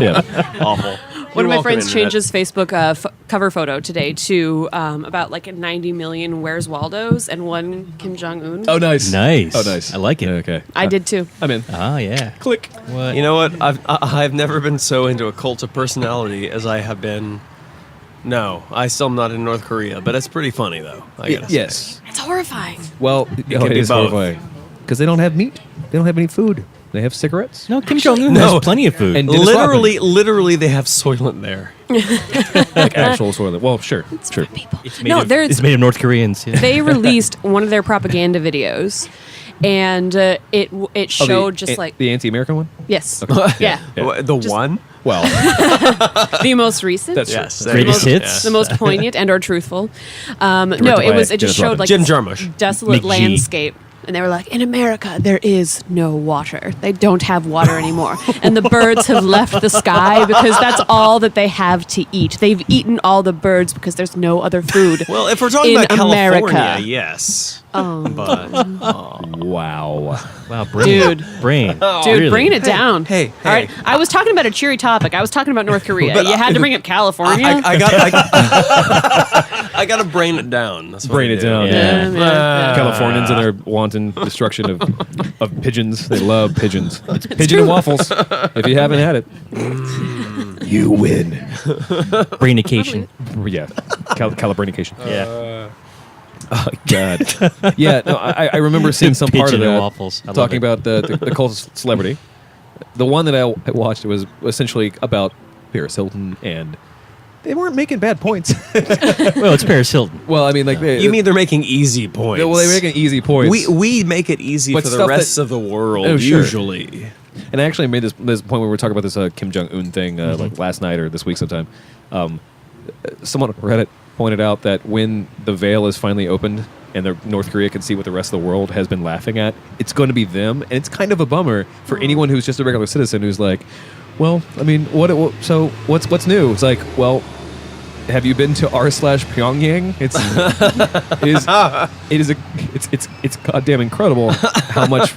Yeah.
Awful.
One of my friends
Internet.
changed his Facebook cover photo today to about like 90 million Where's Waldos and one Kim Jong Un.
Oh, nice.
Nice.
Oh, nice.
I like it.
Okay.
I did too.
I'm in.
Oh yeah.
Click.
What?
You know what? I've never been so into a cult of personality as I have been. No, I still am not in North Korea, but it's pretty funny though. I gotta say.
Yes.
It's horrifying.
Well,
can be both.
because they don't have meat. They don't have any food. They have cigarettes.
No, Kim Jong Un
no.
has plenty of food.
And-
Literally, they have Soylent there.
Like actual Soylent. Well, sure. Sure.
People.
it's made
No,
of,
there's
it's made of North Koreans. Yeah.
they released one of their propaganda videos, and it showed just like
the anti-American one.
yes,
Okay.
yeah,
Yeah.
What, the
Just-
one?
Well,
the most recent.
that's
Yes.
true.
Greatest
the most,
hits.
the most poignant and or truthful. No,
Directed
it
by
was. It just
Dennis
showed
Rodman.
like
Jim
this
Jarmusch.
desolate
McG.
landscape, and they were like, in America, there is no water. They don't have water anymore, and the birds have left the sky because that's all that they have to eat. They've eaten all the birds because there's no other food.
Well, if we're talking
in
about
America.
California, yes.
Oh.
But
Wow.
Wow, brain.
Dude.
Brain.
Dude,
Really?
bring it down.
hey,
All right,
hey.
I was talking about a cheery topic. I was talking about North Korea.
But
you had to bring up California.
I got to brain it down. That's what
Brain
I
it
do.
down.
Yeah.
Californians and their wanton destruction of pigeons. They love pigeons. It's pigeon and waffles. If you haven't had it, you win.
Brainication.
Yeah. Calibranication.
Yeah.
Oh, God. Yeah, no, I remember seeing some part of
Pigeon and
that.
waffles. I love
Talking
it.
about the cult of celebrity. The one that I watched was essentially about Paris Hilton, and they weren't making bad points.
Well, it's Paris Hilton.
Well, I mean, like
You mean they're making easy points?
well, they're making easy points.
We make it easy
But
for the
stuff
rest
that-
of the world,
Oh, sure.
usually.
And I actually made this point where we were talking about this Kim Jong Un thing like last night or this week sometime. Someone on Reddit pointed out that when the veil is finally opened and North Korea can see what the rest of the world has been laughing at, it's going to be them, and it's kind of a bummer for anyone who's just a regular citizen who's like, well, I mean, so what's new? It's like, well, have you been to r/Pyongyang? It's goddamn incredible how much.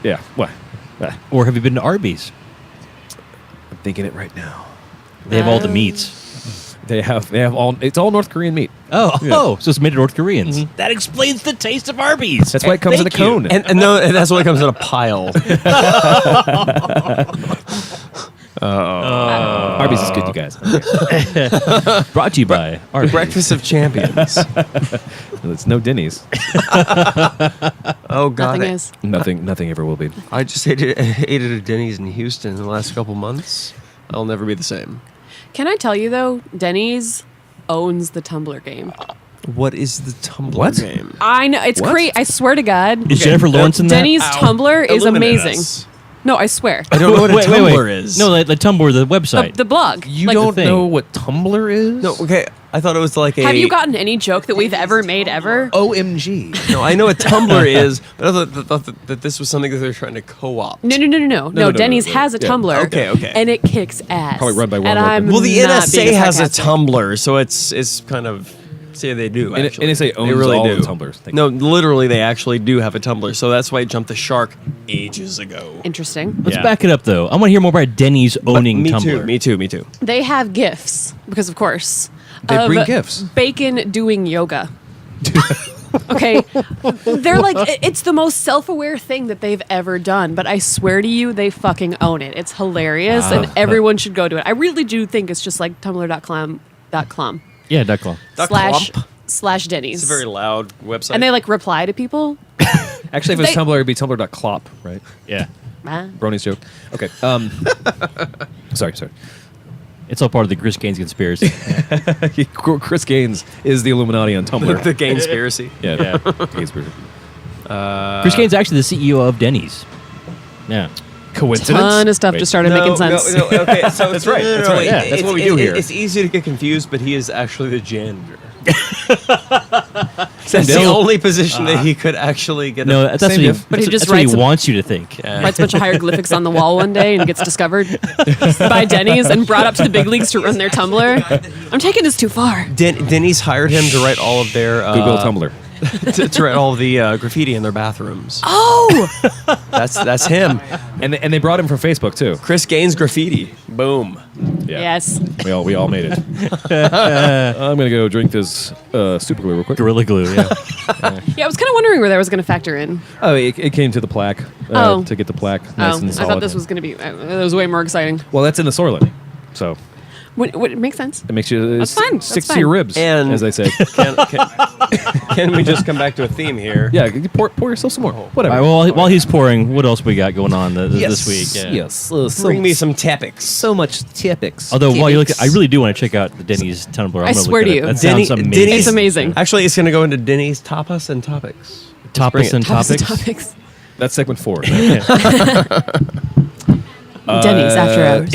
Yeah, what?
Or have you been to Arby's?
I'm thinking it right now.
They have all the meats.
They have all. It's all North Korean meat.
Oh, so it's made of North Koreans. That explains the taste of Arby's.
That's why it comes in a
Thank you.
cone.
And no, and that's why it comes in a pile.
Arby's is good, you guys.
Brought to you by Arby's.
Breakfast of Champions.
It's no Denny's.
Oh God,
Nothing is.
Nothing ever will be.
I just ate at a Denny's in Houston in the last couple months. I'll never be the same.
Can I tell you though, Denny's owns the Tumblr game.
What is the Tumblr
What?
game?
I know it's
What?
great. I swear to God,
Is Jennifer Lawrence in that?
Denny's Tumblr is
Illuminate
amazing.
us.
No, I swear.
I don't know what a
Wait,
Tumblr
wait.
is.
No, the Tumblr, the website.
The blog.
You
Like,
don't
thing.
know what Tumblr is?
No, okay. I thought it was like a.
Have you gotten any joke that we've ever made ever?
OMG.
No, I know what Tumblr is, but I thought that this was something that they were trying to co-opt.
No. Denny's has a
Yeah.
Tumblr.
Okay.
And it kicks ass.
Probably run by one
And
worker.
I'm
Well, the
not
NSA
being
has a
sarcastic.
Tumblr, so it's kind of. See, they do.
N-
Actually.
NSA
They
owns
really
all
do.
the Tumblrs. Thank
No, literally, they actually do have a Tumblr, so that's why it jumped the shark ages ago.
Interesting.
Let's
Yeah.
back it up, though. I want to hear more about Denny's owning
me
Tumblr.
Too. Me too.
They have gifts because, of course,
They
of
bring gifts.
Bacon doing yoga. Okay, they're like it's the most self-aware thing that they've ever done. But I swear to you, they fucking own it. It's hilarious, and everyone should go to it. I really do think it's just like tumblr.com
Yeah, .com.
slash Denny's.
It's a very loud website.
and they like reply to people.
Actually, if it's
They-
Tumblr, it'd be tumblr.clop, right?
Yeah.
Ah.
Brony's joke. Okay. Sorry.
It's all part of the Chris Gaines conspiracy.
Chris Gaines is the Illuminati on Tumblr.
the Gainspiracy.
Yeah. Gaines.
Chris Gaines is actually the CEO of Denny's. Yeah.
Coincidence?
Ton of stuff just started making sense.
No, okay, so
That's right, that's right. Yeah, that's what we do here.
It's easy to get confused, but he is actually the janitor. That's the
Bill.
only position that he could actually get.
No, that's
Same
what he,
diff.
But he
that's
just
what he
writes a-
wants you to think.
Writes a bunch of hieroglyphics on the wall one day and gets discovered by Denny's and brought up to the big leagues to run their Tumblr. I'm taking this too far.
Denny's hired him to write all of their
Google Tumblr.
to write all of the graffiti in their bathrooms.
Oh,
That's him.
And they brought him from Facebook, too.
Chris Gaines graffiti. Boom.
Yeah.
Yes.
We all made it. I'm gonna go drink this super glue real quick.
Gorilla Glue, yeah.
Yeah, I was kind of wondering where that was going to factor in.
Oh, it came to the plaque. To get the plaque nice and
I
solid.
thought this was going to be. That was way more exciting.
Well, that's in the Soylent, so
It makes sense.
it makes you
That's fine.
sticks
That's
to your
fine.
ribs,
And-
as they say.
Can we just come back to a theme here?
Yeah, you pour yourself some more. Whatever.
All right, well, while he's pouring, what else we got going on this week? Yeah.
Yes.
Bring me some topics.
so much topics.
Although, while you look at, I really do want to check out the Denny's Tumbler. I'm
I
gonna
swear
look
to
at
you.
That
Denny-
sounds amazing.
Denny's-
It's amazing.
Actually, it's going to go into Denny's tapas and topics. bring
Tapas
it.
and
Topics.
topics.
That's segment 4.
Denny's after hours.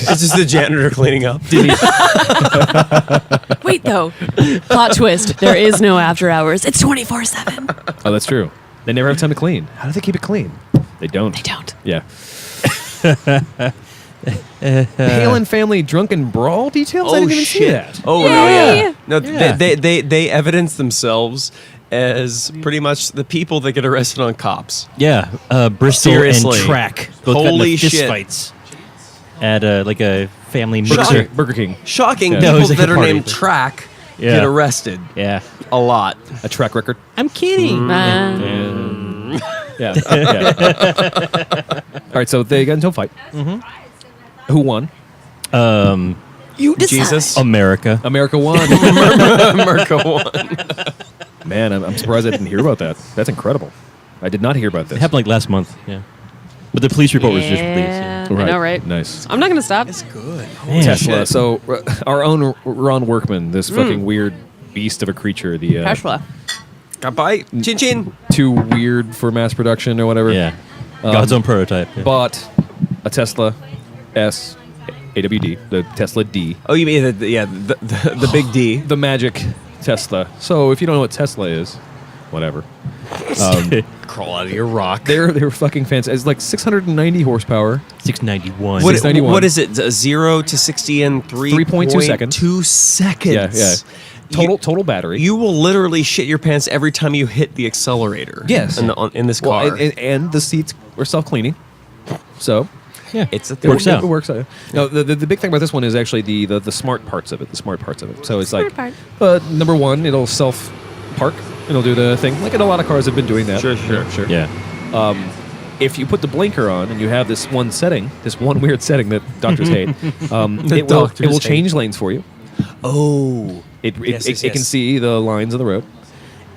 It's just the janitor cleaning up.
Wait, though. Plot twist. There is no after hours. It's 24/7.
Oh, that's true. They never have time to clean. How do they keep it clean? They don't.
They don't.
Yeah. Palin family drunken brawl details? I didn't even see that.
Oh
Yay!
no, yeah. No,
Yeah.
they evidence themselves as pretty much the people that get arrested on cops.
Yeah, Bristol
Seriously.
and Track both got
Holy
into fist
shit.
fights at like a family
Burger
mixer.
King. Burger King.
Shocking
Yeah.
people
No, it was like
that
a
are
party.
named Track
Yeah.
get arrested
Yeah,
a lot.
A track record.
I'm kidding.
Yeah. All right, so they got into a fight. Mm-hmm. Who won?
You decide.
Jesus.
America.
America won.
America won.
Man, I'm surprised I didn't hear about that. That's incredible. I did not hear about
It
this.
happened like last month. Yeah, but the police report was just released.
Yeah,
Yeah.
I know, right?
Nice.
I'm not going to stop.
It's good.
Man,
Tesla.
shit.
So our own Ron Workman, this fucking weird beast of a creature, the
Cash flow.
Got bite. Chin chin.
too weird for mass production or whatever.
Yeah, God's own prototype. Yeah.
Bought a Tesla S AWD, the Tesla D,
Oh, you mean the big D?
the magic Tesla. So if you don't know what Tesla is, whatever.
Crawl out of your rock.
They're fucking fancy. It's like 690 horsepower.
691.
What,
691.
what is it? 0 to 60 in
3.2 seconds.
2 seconds.
Yeah. Total battery.
You will literally shit your pants every time you hit the accelerator.
Yes.
In this car.
Well, and the seats are self-cleaning. So
Yeah,
It's a
it
thing.
Works out.
It works out. No, the big thing about this one is actually the smart parts of it. The smart parts of it. So it's
Smart
like
part.
number one, it'll self-park. It'll do the thing. Like, a lot of cars have been doing that.
Sure.
Yeah.
If you put the blinker on and you have this one setting, this one weird setting that doctors hate, it will
doctors hate.
change lanes for you.
Oh.
It
Yes,
can see the lines of the road.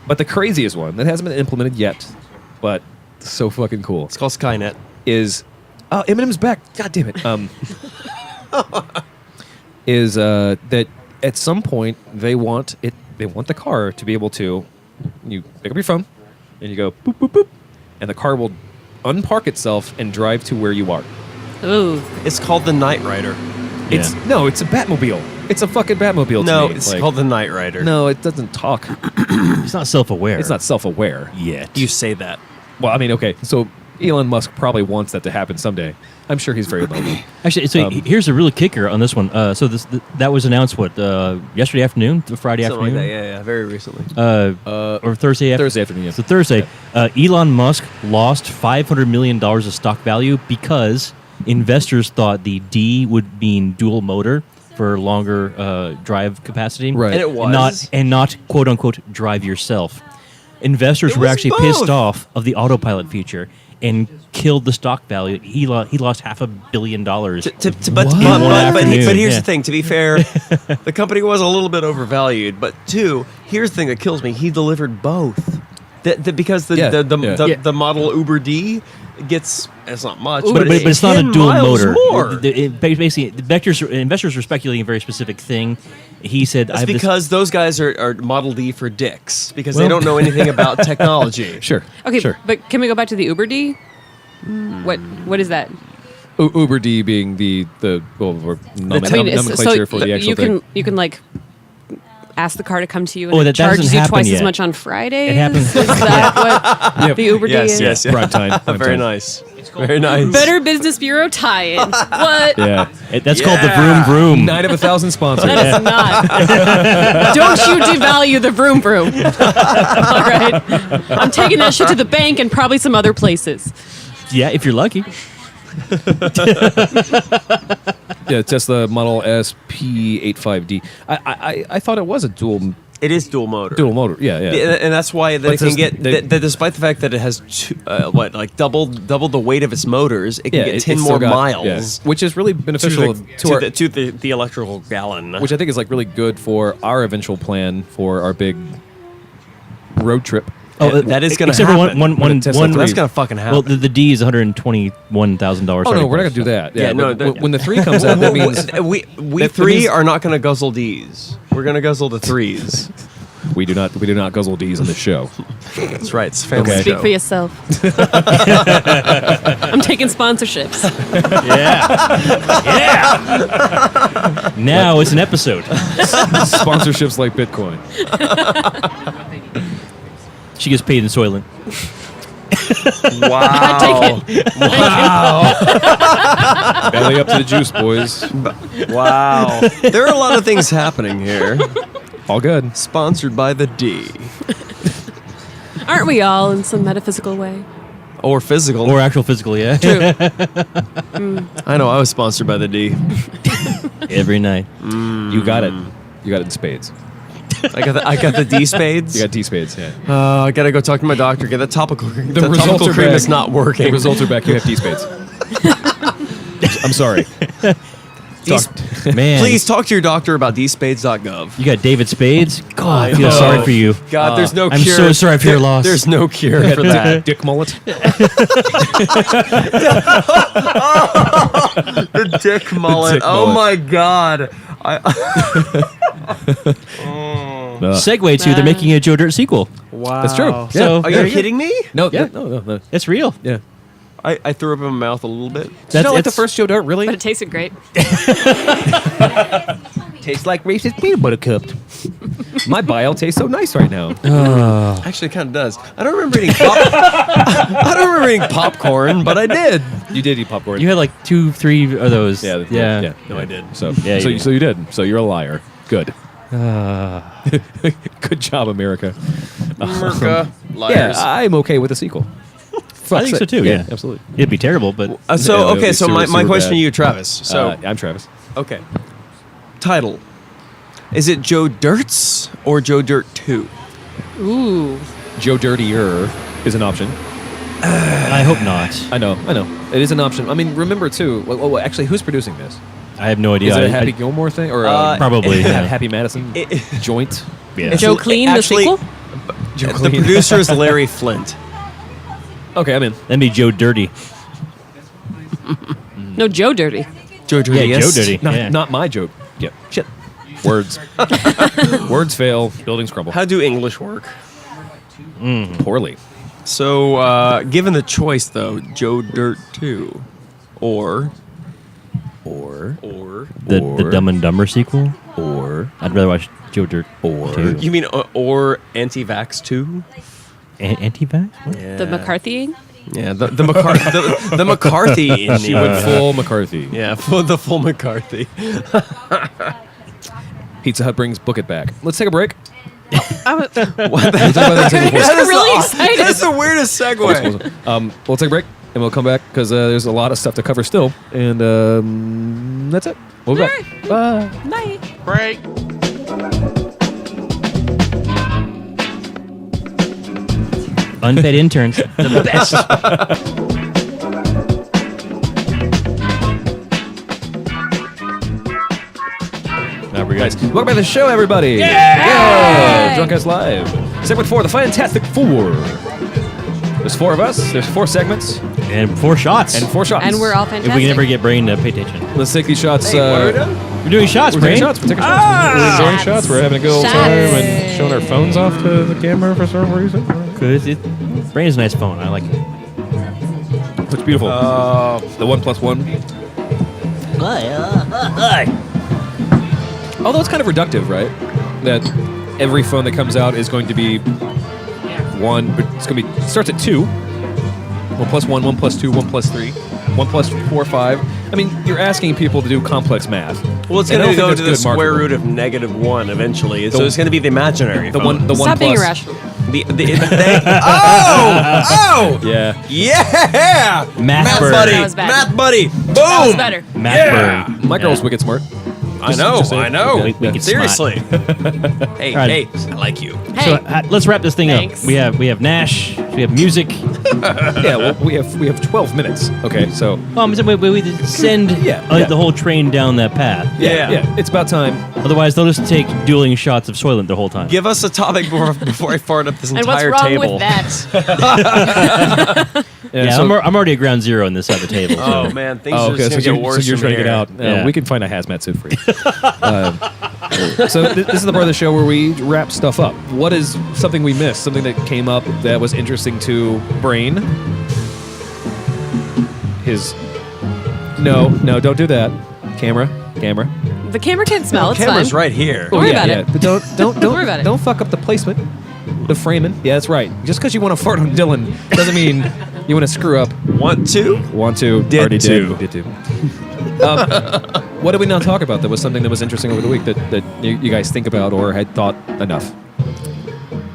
But the craziest one that hasn't been implemented yet, but so fucking cool,
It's called Skynet.
is Eminem's back. God damn it. Is that at some point they want the car to be able to, you pick up your phone and you go boop boop boop, and the car will unpark itself and drive to where you are.
Ooh.
It's called the Knight Rider.
It's a Batmobile. It's a fucking Batmobile.
No,
to me.
it's
Like,
called the Knight Rider.
No, it doesn't talk.
It's not self-aware.
It's not self-aware.
yet.
You say that.
Well, I mean, okay, so Elon Musk probably wants that to happen someday. I'm sure he's very lonely.
Actually, so here's a real kicker on this one. So that was announced yesterday afternoon, Friday
Something like
afternoon,
that. Yeah, very recently.
or Thursday afternoon.
Thursday afternoon. Yeah.
So Thursday, Elon Musk lost $500 million of stock value because investors thought the D would mean dual motor for longer drive capacity,
Right.
And it was.
not quote unquote drive yourself. Investors
It
were
was
actually
both.
pissed off of the autopilot feature and killed the stock value. He lost $500 million.
But
What?
here's
Yeah.
the thing. To be fair, the company was a little bit overvalued. But two, here's the thing that kills me. He delivered both. Because the model Uber D gets, it's not much,
But it's not a
10
dual
miles
motor.
more.
Basically, investors were speculating a very specific thing. He said,
That's because those guys are Model D for dicks because they don't know anything about technology.
Sure.
Okay,
Sure.
but can we go back to the Uber D? What is that?
Uber D being the nomenclature for the actual
you
thing.
can like ask the car to come to you and
Oh,
it
that
charges
hasn't
you
happened
twice as
yet.
much on Fridays.
It happens-
Is that what the Uber D is?
Yes.
Prime time.
Very nice. Very nice.
Better Business Bureau tie-in. What?
Yeah.
that's called the
Yeah.
vroom vroom.
9 of 1,000 sponsors.
That is not. Don't you devalue the vroom vroom. All right. I'm taking that shit to the bank and probably some other places.
Yeah, if you're lucky.
Yeah, Tesla Model S P85D. I thought it was a dual
It is dual motor.
motor. Yeah.
And that's why they
But
can
this-
get, that despite the fact that it has double the weight of its motors, it can get 10
it's
more
still got-
miles
yeah, which is really beneficial
to the electrical gallon.
which I think is like really good for our eventual plan for our big road trip.
Oh,
that is going to
except
happen.
for one.
Tesla
one-
three.
That's going to fucking happen.
Well, the D is $121,000.
Oh no, we're not gonna do that. Yeah,
no,
but when the 3 comes out, that means
we
that
three
means-
are not going to guzzle D's. We're going to guzzle the 3s.
we do not guzzle D's on this show.
That's right. It's a family
Okay.
Speak
show.
for yourself. I'm taking sponsorships.
Yeah. Now it's an episode.
Sponsorships like Bitcoin.
She gets paid in Soylent.
Wow.
Belly up to the juice, boys.
Wow. There are a lot of things happening here.
All good.
Sponsored by the D.
Aren't we all in some metaphysical way?
Or physical.
Or actual physical, yeah.
True.
I know, I was sponsored by the D.
Every night.
You got it. You got it in spades.
I got the D spades.
You got D spades. Yeah.
I gotta go talk to my doctor. Get that topical. The
results
topical
are
cream
back.
is not working.
The results are back. You have D spades. I'm sorry.
Man.
Please talk to your doctor about dspades.gov.
You got David Spades? God, I feel
know.
sorry for you.
God, there's no
I'm
cure.
so sorry for your loss.
There's no cure for that.
Dick mullet.
The dick mullet.
Dick
Oh
mullet.
my god.
Segue to they're making a Joe Dirt sequel.
Wow.
That's true.
So
Yeah.
Are
there
you
go.
kidding me?
No,
Yeah.
no.
It's real.
Yeah.
I threw up in my mouth a little bit.
Did you not like the
it's-
first Joe Dirt? Really?
But it tasted great.
Tastes like racist peanut butter cup. My bile tastes so nice right now.
Actually, it kind of does. I don't remember eating I don't remember eating popcorn, but I did.
You did eat popcorn.
You had like 2-3 of those.
yeah.
Yeah.
No, I did. So,
Yeah,
so
you
you did. So you're a liar. Good. Good job, America.
America.
Yeah,
Liars.
I'm okay with the sequel.
I think so too, yeah.
absolutely.
It'd be terrible, but
So,
Yeah,
okay, so
sewer-
my
sewer
question
bad.
to you, Travis. So,
I'm Travis.
okay. Title. Is it Joe Dirt's or Joe Dirt 2?
Ooh.
Joe Dirtier is an option.
I hope not.
I know. It is an option. I mean, remember too. Well, actually, who's producing this?
I have no idea.
Is it a
I-
Happy Gilmore thing or
Probably, yeah.
Happy Madison joint?
yeah.
Joe Clean,
actually-
the sequel?
Joe
The producer is Larry Flint.
Okay, I'm in.
That'd be Joe Dirty.
No, Joe Dirty.
Joe Dirty.
Yeah, Joe Dirty.
Not,
yeah.
not my joke. Yeah, shit. Words. Words fail. Buildings crumble.
How do English work?
Poorly.
So, given the choice, though, Joe Dirt 2 or
The Dumb and Dumber sequel.
Or
I'd rather watch Joe Dirt.
Or-
2.
you mean or Anti-Vax 2?
Anti-vax?
Yeah.
The McCarthying?
Yeah, the McCarthy.
she went full McCarthy.
Yeah, the full McCarthy.
Pizza Hut brings Book It back. Let's take a break.
What the
We'll talk about that in
That is
really
the-
excited.
That's the weirdest segue.
We'll take a break and we'll come back because there's a lot of stuff to cover still. And that's it. We'll be back. Bye.
Bye.
Break.
Unpaid interns. The best.
Guys, welcome back to the show, everybody. Yeah! DrunkCast Live. Segment 4, the Fantastic Four. There's 4 of us. There's 4 segments
And 4 shots.
and 4 shots.
And we're all
if
fantastic.
we can ever get Brain to pay attention.
Let's take these shots.
What are we doing?
We're doing shots,
We're
Brain.
taking shots. We're taking shots. We're enjoying
Shots.
shots. We're having a good old
Shots.
time and showing our phones off to the camera for some reason.
Because Brain is a nice phone. I like it.
Looks beautiful. The 1+1. Although it's kind of reductive, right? That every phone that comes out is going to be 1. It's going to be starts at 2. 1+1, 1+2, 1+3, 1+4, 5. I mean, you're asking people to do complex math.
Well, it's
And I
going to
don't
go
think
to
that's
the
good
square
marketing.
root of -1 eventually. So it's going to be the imaginary.
The one
Stop being
plus.
irrational.
Oh!
Yeah.
Yeah!
Math bird.
buddy.
That was bad.
Math buddy. Boom!
That was better.
Math bird.
My girl's wicked smart.
I know.
Just saying.
I know.
We get
Seriously. Hey,
All right.
hey, I like you.
Hey.
So let's wrap this thing
Thanks.
up. We have Nash. We have music.
Yeah, well, we have 12 minutes. Okay, so
We send
Yeah.
the whole train down that path.
Yeah.
it's about time.
Otherwise, they'll just take dueling shots of Soylent the whole time.
Give us a topic before I fart up this
And what's
entire
wrong
table.
with that?
Yeah,
so-
I'm already at ground zero on this side of the table. So.
Oh man, things are
okay,
just
so
gonna get
you're,
worse.
so you're
from
trying to get
here.
out.
Yeah.
We can find a hazmat suit for you. So this is the part of the show where we wrap stuff up. What is something we missed? Something that came up that was interesting to Brain? No, don't do that. Camera.
The camera can't smell. It's
Camera's
fine.
right here.
Don't worry about it.
But don't
worry about it.
Don't fuck up the placement, the framing. Yeah, that's right. Just because you want to fart on Dylan doesn't mean you want to screw up.
Want to?
Want to?
Did
already
to.
Did to. What did we not talk about that was something that was interesting over the week that you guys think about or had thought enough?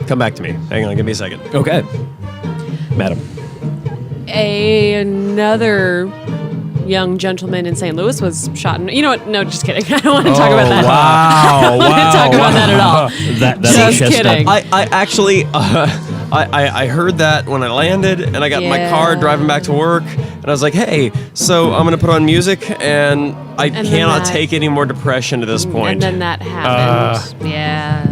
Come back to me. Hang on, give me a second.
Okay, madam.
Another young gentleman in St. Louis was shot. You know what? No, just kidding. I don't want to talk about that.
Wow!
I don't want to talk about that at all.
That
Just
chest
kidding.
up.
I actually I heard that when I landed and I got in my
Yeah.
car driving back to work and I was like, hey, so I'm gonna put on music and I
then
cannot
that-
take any more depression at this point.
And then that happened. Yeah.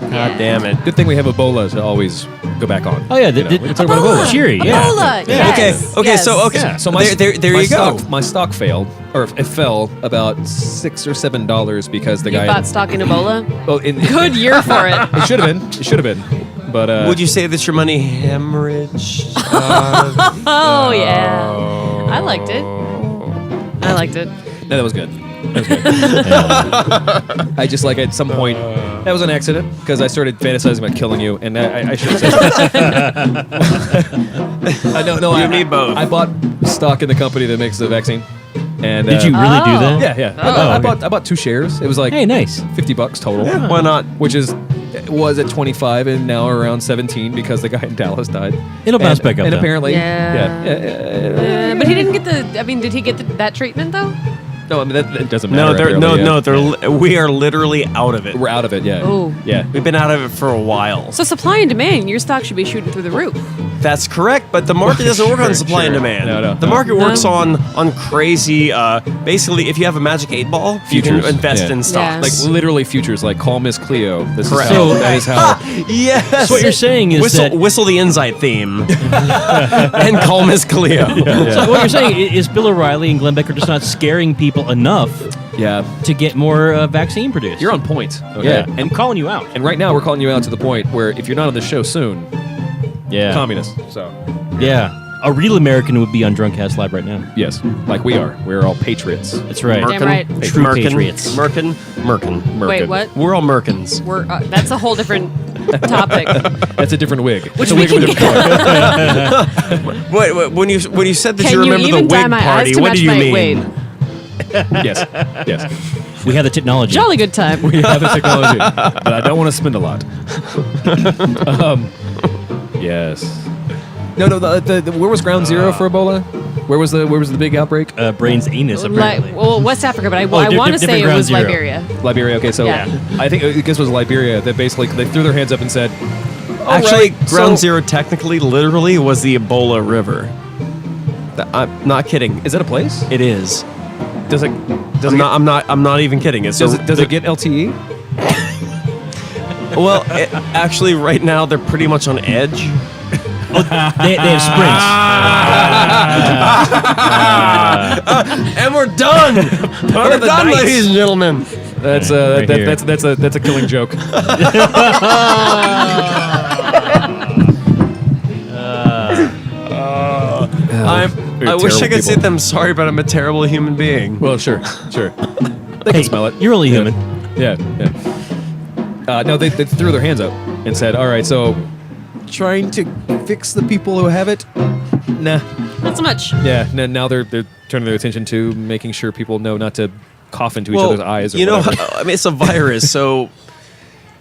God damn it.
Good thing we have Ebola to always go back on.
Oh yeah,
You know, we can talk about Ebola.
Cheery. Yeah.
Ebola.
Yeah.
Yes.
Okay,
yes.
so okay,
Yeah, so
there
my
you go.
My stock failed, or it fell about $6 or $7 because the
You
guy.
bought stock in Ebola?
Well,
Good year for it.
It should have been. It should have been. But
Would you say that your money hemorrhaged?
Oh, yeah. I liked it. I liked it.
No, that was good. That was good. I just at some point that was an accident because I started fantasizing about killing you, and I should have said that. No,
You need both.
I bought stock in the company that makes the vaccine. And
Did you really do that?
Yeah.
Oh.
I bought 2 shares. It was like
Hey, nice.
$50 total.
Why not?
Which was at 25 and now around 17 because the guy in Dallas died.
It'll bounce back up,
And
though.
apparently,
Yeah. But he didn't get did he get that treatment though?
No, I mean that doesn't
No,
matter.
we are literally out of it.
We're out of it. Yeah.
Oh.
Yeah.
We've been out of it for a while.
So supply and demand, your stock should be shooting through the roof.
That's correct, but the market doesn't work on
Sure,
supply and
sure.
demand.
No.
The market
No.
works on crazy. Basically, if you have a magic 8 ball, you
Futures.
can invest
Yeah.
in stocks.
Like literally futures, like call Miss Cleo. This
Correct.
is how.
So-
That is how.
Yes.
So what you're saying is that.
whistle the Insight theme and call Miss Cleo.
So what you're saying is Bill O'Reilly and Glenn Beck are just not scaring people enough
Yeah.
to get more vaccine produced.
You're on point. Okay?
Yeah,
And
I'm calling you out.
right now we're calling you out to the point where if you're not on the show soon,
Yeah.
communist. So
Yeah. A real American would be on DrunkCastLive right now.
yes, like we are. We're all patriots.
That's right.
Damn right.
True patriots.
Merkin.
Wait, what?
We're all Merkins.
We're that's a whole different topic.
That's a different wig.
Which
It's a
we
wig of a
can
different color.
Wait, when you said that
Can
you
you
remember the
even dye
wig
my eyes
party,
to
what
match
do you
my
mean?
weight?
Yes.
We have the technology.
Jolly good time.
We have the technology, but I don't want to spend a lot. Yes. No. Where was Ground Zero for Ebola? Where was the big outbreak?
Brain's anus, apparently.
Well, West Africa, but I
Oh,
want to say
different
it
ground
was
zero.
Liberia.
Liberia. Okay, so
Yeah.
I think this was Liberia that basically they threw their hands up and said, "All
Actually,
right,
Ground
so-
Zero technically, literally, was the Ebola River. I'm not kidding.
Is that a place?
It is.
Does it?
I'm not even kidding. It's
Does it get LTE?
Well, actually, right now they're pretty much on edge.
They have sprints.
And we're done. We're
the
done,
night.
ladies and gentlemen.
That's
Right here.
that's a killing joke.
I wish I could say that I'm sorry, but I'm a terrible human being.
Well, sure. They can smell it.
You're only human.
Yeah. No, they threw their hands up and said, "All right, so trying to fix the people who have it? Nah.
Not so much.
Yeah. Now they're turning their attention to making sure people know not to cough into each other's eyes. Or
you know,
whatever.
I mean, it's a virus, so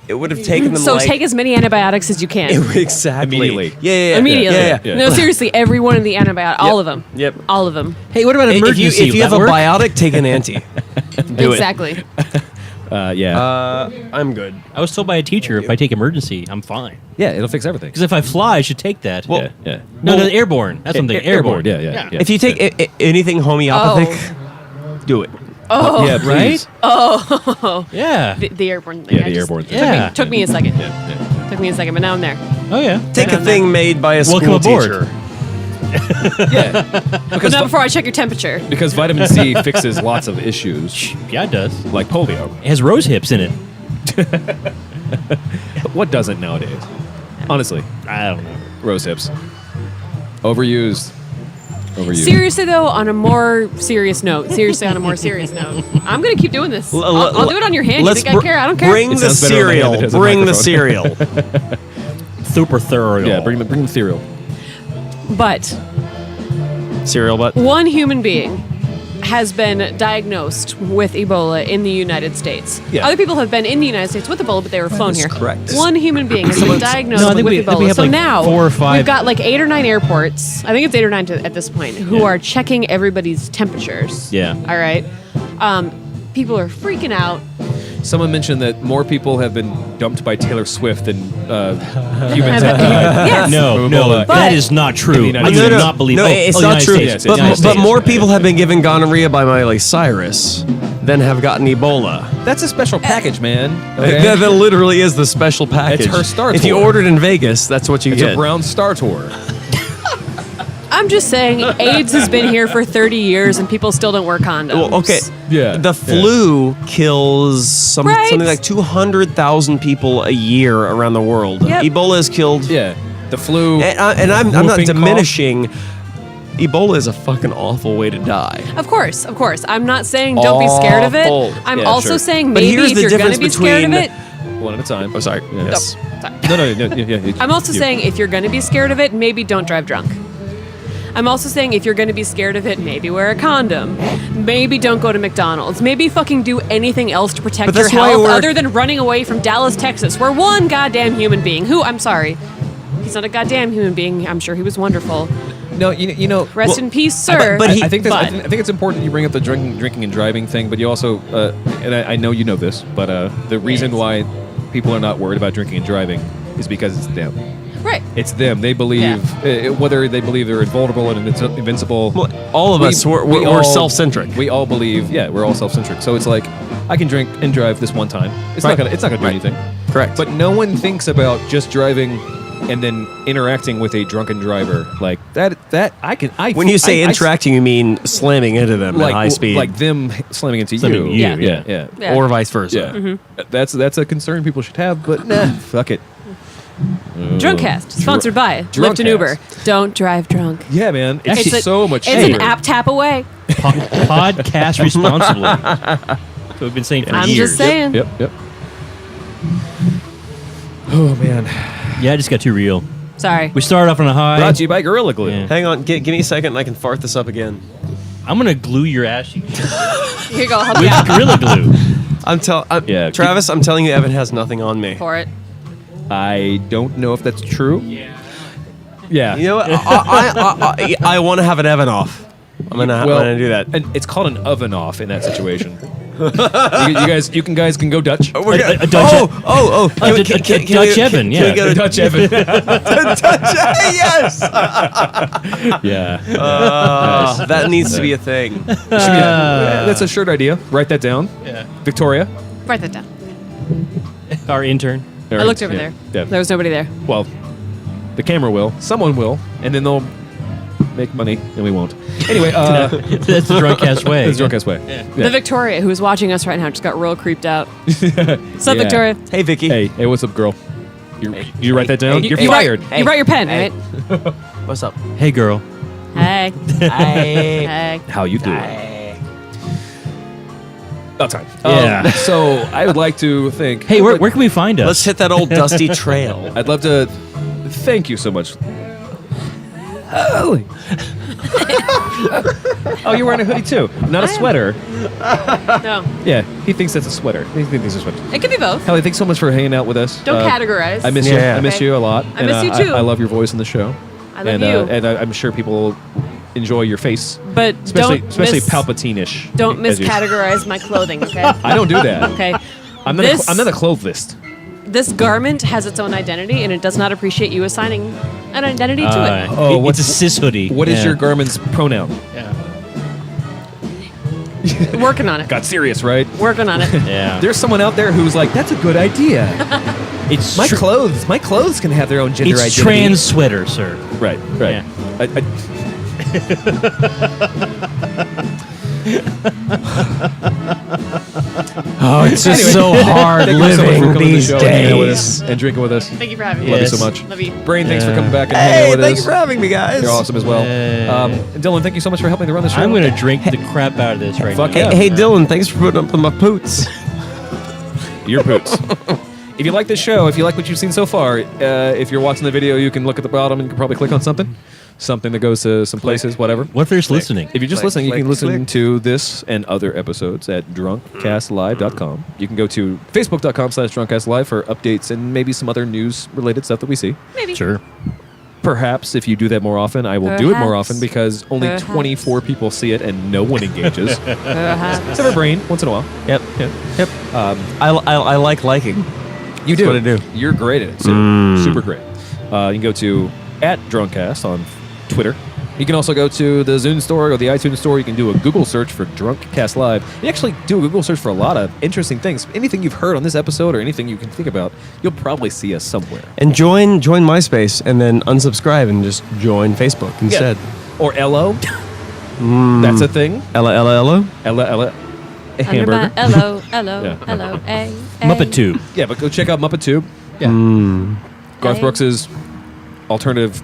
it would have taken them.
So
like,
take as many antibiotics as you can.
exactly
Immediately.
Yeah.
Immediately.
Yeah.
No, seriously, every one of the antibiotics, all of them.
Yep.
All of them.
Hey, what about emergency?
If you have a biotic, take an anti. Do
Exactly.
Yeah.
I'm good.
I was told by a teacher if I take emergency, I'm fine.
Yeah, it'll fix everything.
Because if I fly, I should take that.
Well,
Yeah.
no, airborne. That's something. Airborne.
Yeah.
If you take anything homeopathic, do it.
Oh,
Yeah,
right?
please.
Yeah.
the airborne thing.
Yeah,
I
the
just-
airborne thing.
Yeah.
Took me a second.
Yeah.
Took me a second, but now I'm there.
Oh yeah.
Take a thing made by a school
Welcome aboard.
teacher.
Yeah.
But
Because,
not before I check your temperature.
because vitamin C fixes lots of issues,
Yeah, it does.
like polio.
It has rose hips in it.
What doesn't nowadays? Honestly,
I don't know.
rose hips. Overused.
Seriously, though, on a more serious note, I'm going to keep doing this. I'll do it on your hand. You think I care? I don't care.
Bring
It
the
sounds better on my hand than it
cereal.
does on
Bring the
microphone.
cereal.
Super thorough.
Yeah, bring the cereal.
But
Cereal butt.
one human being has been diagnosed with Ebola in the United States.
Yeah.
Other people have been in the United States with Ebola, but they were flown
is
here.
correct.
One human being has been diagnosed
No, I think
with
we
Ebola.
have
So
like
now
4 or 5
we've got like 8 or 9 airports. I think it's 8 or 9 at this point who are checking everybody's temperatures.
Yeah.
All right. People are freaking out.
Someone mentioned that more people have been dumped by Taylor Swift than humans have died.
Yes.
No,
Ebola.
that
But-
is not true.
In the
I
United
do
States.
not believe.
No, it's
the
not
United
true.
States.
Yes, United
But
States.
more people have been given gonorrhea by Miley Cyrus than have gotten Ebola.
That's a special package, man.
That literally is the special package.
It's her Star
If you
Tour.
ordered in Vegas, that's what you
It's
get.
a brown Star Tour.
I'm just saying, AIDS has been here for 30 years and people still don't wear condoms.
Well, okay.
Yeah.
The flu kills
Right.
something like 200,000 people a year around the world.
Yep.
Ebola has killed.
Yeah. The flu.
And I'm not
Whooping cough.
diminishing. Ebola is a fucking awful way to die.
Of course. I'm not saying don't be scared of it.
Awful.
I'm
Yeah,
also
sure.
saying
But
maybe
here's
if
the
you're going to
difference
be scared of it.
between-
One at a time.
Oh, sorry.
Yeah.
Yes.
Sorry.
No. Yeah.
I'm also saying if you're going to be scared of it, maybe don't drive drunk. I'm also saying if you're going to be scared of it, maybe wear a condom. Maybe don't go to McDonald's. Maybe fucking do anything else to protect
But
your
that's why
health
we're-
other than running away from Dallas, Texas, where one goddamn human being, who, I'm sorry, he's not a goddamn human being. I'm sure he was wonderful.
No, you know.
Rest in peace, sir.
but he-
I think
but-
I think it's important you bring up the drinking and driving thing, but you also, and I know you know this, but the reason
Yes.
why people are not worried about drinking and driving is because it's them.
Right.
It's them. They believe whether they believe they're invulnerable and invincible.
Well, all of us, we're
all-
self-centric.
We all believe, we're all self-centric. So it's like, I can drink and drive this one time. It's
Right.
not gonna do
Right.
anything.
Correct.
But no one thinks about just driving and then interacting with a drunken driver like that.
When you say
I-
interacting, you mean slamming into them
like
at high speed,
like them slamming into
Slamming
you.
you,
yeah.
Yeah.
or vice versa.
Yeah. That's a concern people should have, but nah, fuck it.
DrunkCast, sponsored by Lyft and Uber. Don't drive drunk.
Yeah, man. It's,
It's a-
so much
It's
cheaper.
an app tap away.
Podcast responsibly. That's what we've been saying for
I'm
years.
just saying.
Yep. Oh man.
Yeah, I just got too real.
Sorry.
We started off on a high.
Brought to you by Gorilla Glue.
Yeah.
Hang on, give me a second, and I can fart this up again.
I'm gonna glue your ass cheeks
Here you go. Help me
with
out
Gorilla Glue.
Yeah,
Travis, I'm telling you, Evan has nothing on me.
for it.
I don't know if that's true. Yeah.
You know what? I want to have an Evan off. I'm gonna do that.
And it's called an oven off in that situation. you guys can go Dutch.
We're gonna-
a Dutch-
oh!
A Dutch Evan,
Can we
yeah.
go to
Dutch Evan.
yes.
Yeah.
That needs to be a thing.
That's a shirt idea. Write that down.
Yeah.
Victoria.
Write that down.
Our intern.
I looked over there.
Yeah.
There was nobody there.
Well, the camera will. Someone will, and then they'll make money, and we won't. Anyway,
That's the DrunkCast way.
that's DrunkCast way.
The Victoria, who is watching us right now, just got real creeped out. What's up,
Yeah.
Victoria?
Hey, Vicky.
Hey, what's up, girl? You write that down?
Hey,
You're
hey,
fired.
You brought your pen,
Hey.
right?
What's up?
Hey, girl.
Hey.
Hey.
Hey.
How you doing? About time.
Yeah.
So I would like to thank.
Hey, where can we find us?
Let's hit that old dusty trail.
I'd love to thank you so much. Halley. Oh, you're wearing a hoodie too, not a
I am.
sweater.
No,
Yeah, he thinks it's a sweater. He thinks it's a sweater.
it could be both.
Kelly, thanks so much for hanging out with us.
Don't categorize.
I miss you.
Yeah.
I miss
Okay.
you a lot.
I miss you too.
I love your voice in the show.
I love
and,
you.
And I'm sure people enjoy your face,
But
especially
don't
Palpatine-ish.
don't
as you-
miscategorize my clothing, okay?
I don't do that.
Okay.
I'm not. I'm not a clothist.
This garment has its own identity, and it does not appreciate you assigning an identity to it.
Oh,
it's a cis hoodie.
What is
Yeah.
your garment's pronoun?
Yeah.
Working on it.
Got serious, right?
Working on it.
Yeah.
There's someone out there who's like, "That's a good idea."
It's
My clothes can have their own gender
It's
identity.
trans sweater, sir.
Right.
Yeah.
Oh, it's just
Anyway,
so hard
thank you so much for
living
coming to the
these
show and hanging out with
days.
us and drinking with us.
Thank you for having me.
Love you
Yes.
so much.
Love you.
Brain, thanks for
Yeah.
coming back and hanging out
Hey,
with
thank you
us.
for having me, guys.
You're awesome as well.
Hey.
Dylan, thank you so much for helping to run the show.
I'm gonna drink the crap out of this right
Fuck
now.
yeah.
Hey, Dylan, thanks for putting up with my poots.
Your poots. If you like this show, if you like what you've seen so far, if you're watching the video, you can look at the bottom and you can probably click on something that goes to some places, whatever.
What if they're just listening?
If you're just
Click,
listening, you
click,
can listen
click.
to this and other episodes at DrunkCastLive.com. You can go to Facebook.com/DrunkCastLive for updates and maybe some other news-related stuff that we see.
Maybe.
Sure.
Perhaps if you do that more often, I will do it more
Perhaps.
often because only
Perhaps.
24 people see it and no one engages.
Perhaps.
Except for Brain, once in a while.
Yep.
Yeah.
Yep. I like liking.
You
That's
do.
what I do.
You're great at it. too. Super great. You can go to @DrunkCast on Twitter. You can also go to the Zune store or the iTunes store. You can do a Google search for DrunkCast Live. You actually do a Google search for a lot of interesting things. Anything you've heard on this episode or anything you can think about, you'll probably see us somewhere.
And join MySpace and then unsubscribe and just join Facebook instead.
Or LO. That's a thing.
Ella, Ella, Ella.
Ella. A
Under my
hamburger.
Hello,
Yeah.
hello, A.
Muppet Tube.
Yeah, but go check out Muppet Tube. Yeah. Garth
Hey.
Brooks's alternative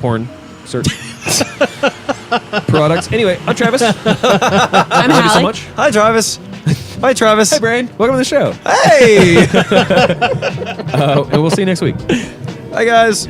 porn search products. Anyway, I'm Travis.
I'm
Thank you so
Halley.
much.
Hi, Travis. Hi, Travis.
Hey, Brain. Welcome to the show.
Hey.
And we'll see you next week.
Hi, guys.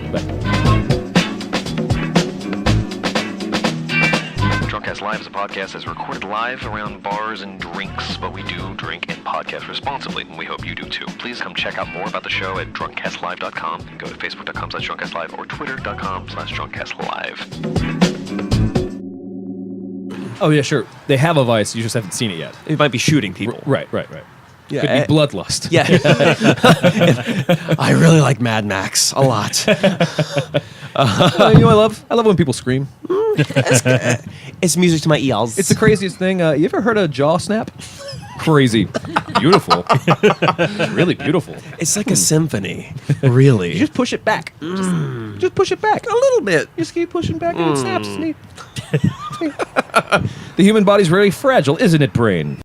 DrunkCast Live is a podcast that's recorded live around bars and drinks, but we do drink and podcast responsibly, and we hope you do too. Please come check out more about the show at DrunkCastLive.com. Go to Facebook.com/DrunkCastLive or Twitter.com/DrunkCastLive.
Oh, yeah, sure. They have a vice. You just haven't seen it yet.
It might be shooting people.
Right.
Yeah.
Could be bloodlust.
Yeah. I really like Mad Max a lot.
You know what I love when people scream.
It's music to my ears.
It's the craziest thing. You ever heard a jaw snap? Crazy. Beautiful. It's really beautiful.
It's like a symphony. Really.
You just push it back. Just push it back.
a little bit.
Just keep pushing back and it snaps. It's neat. The human body's very fragile, isn't it, Brain?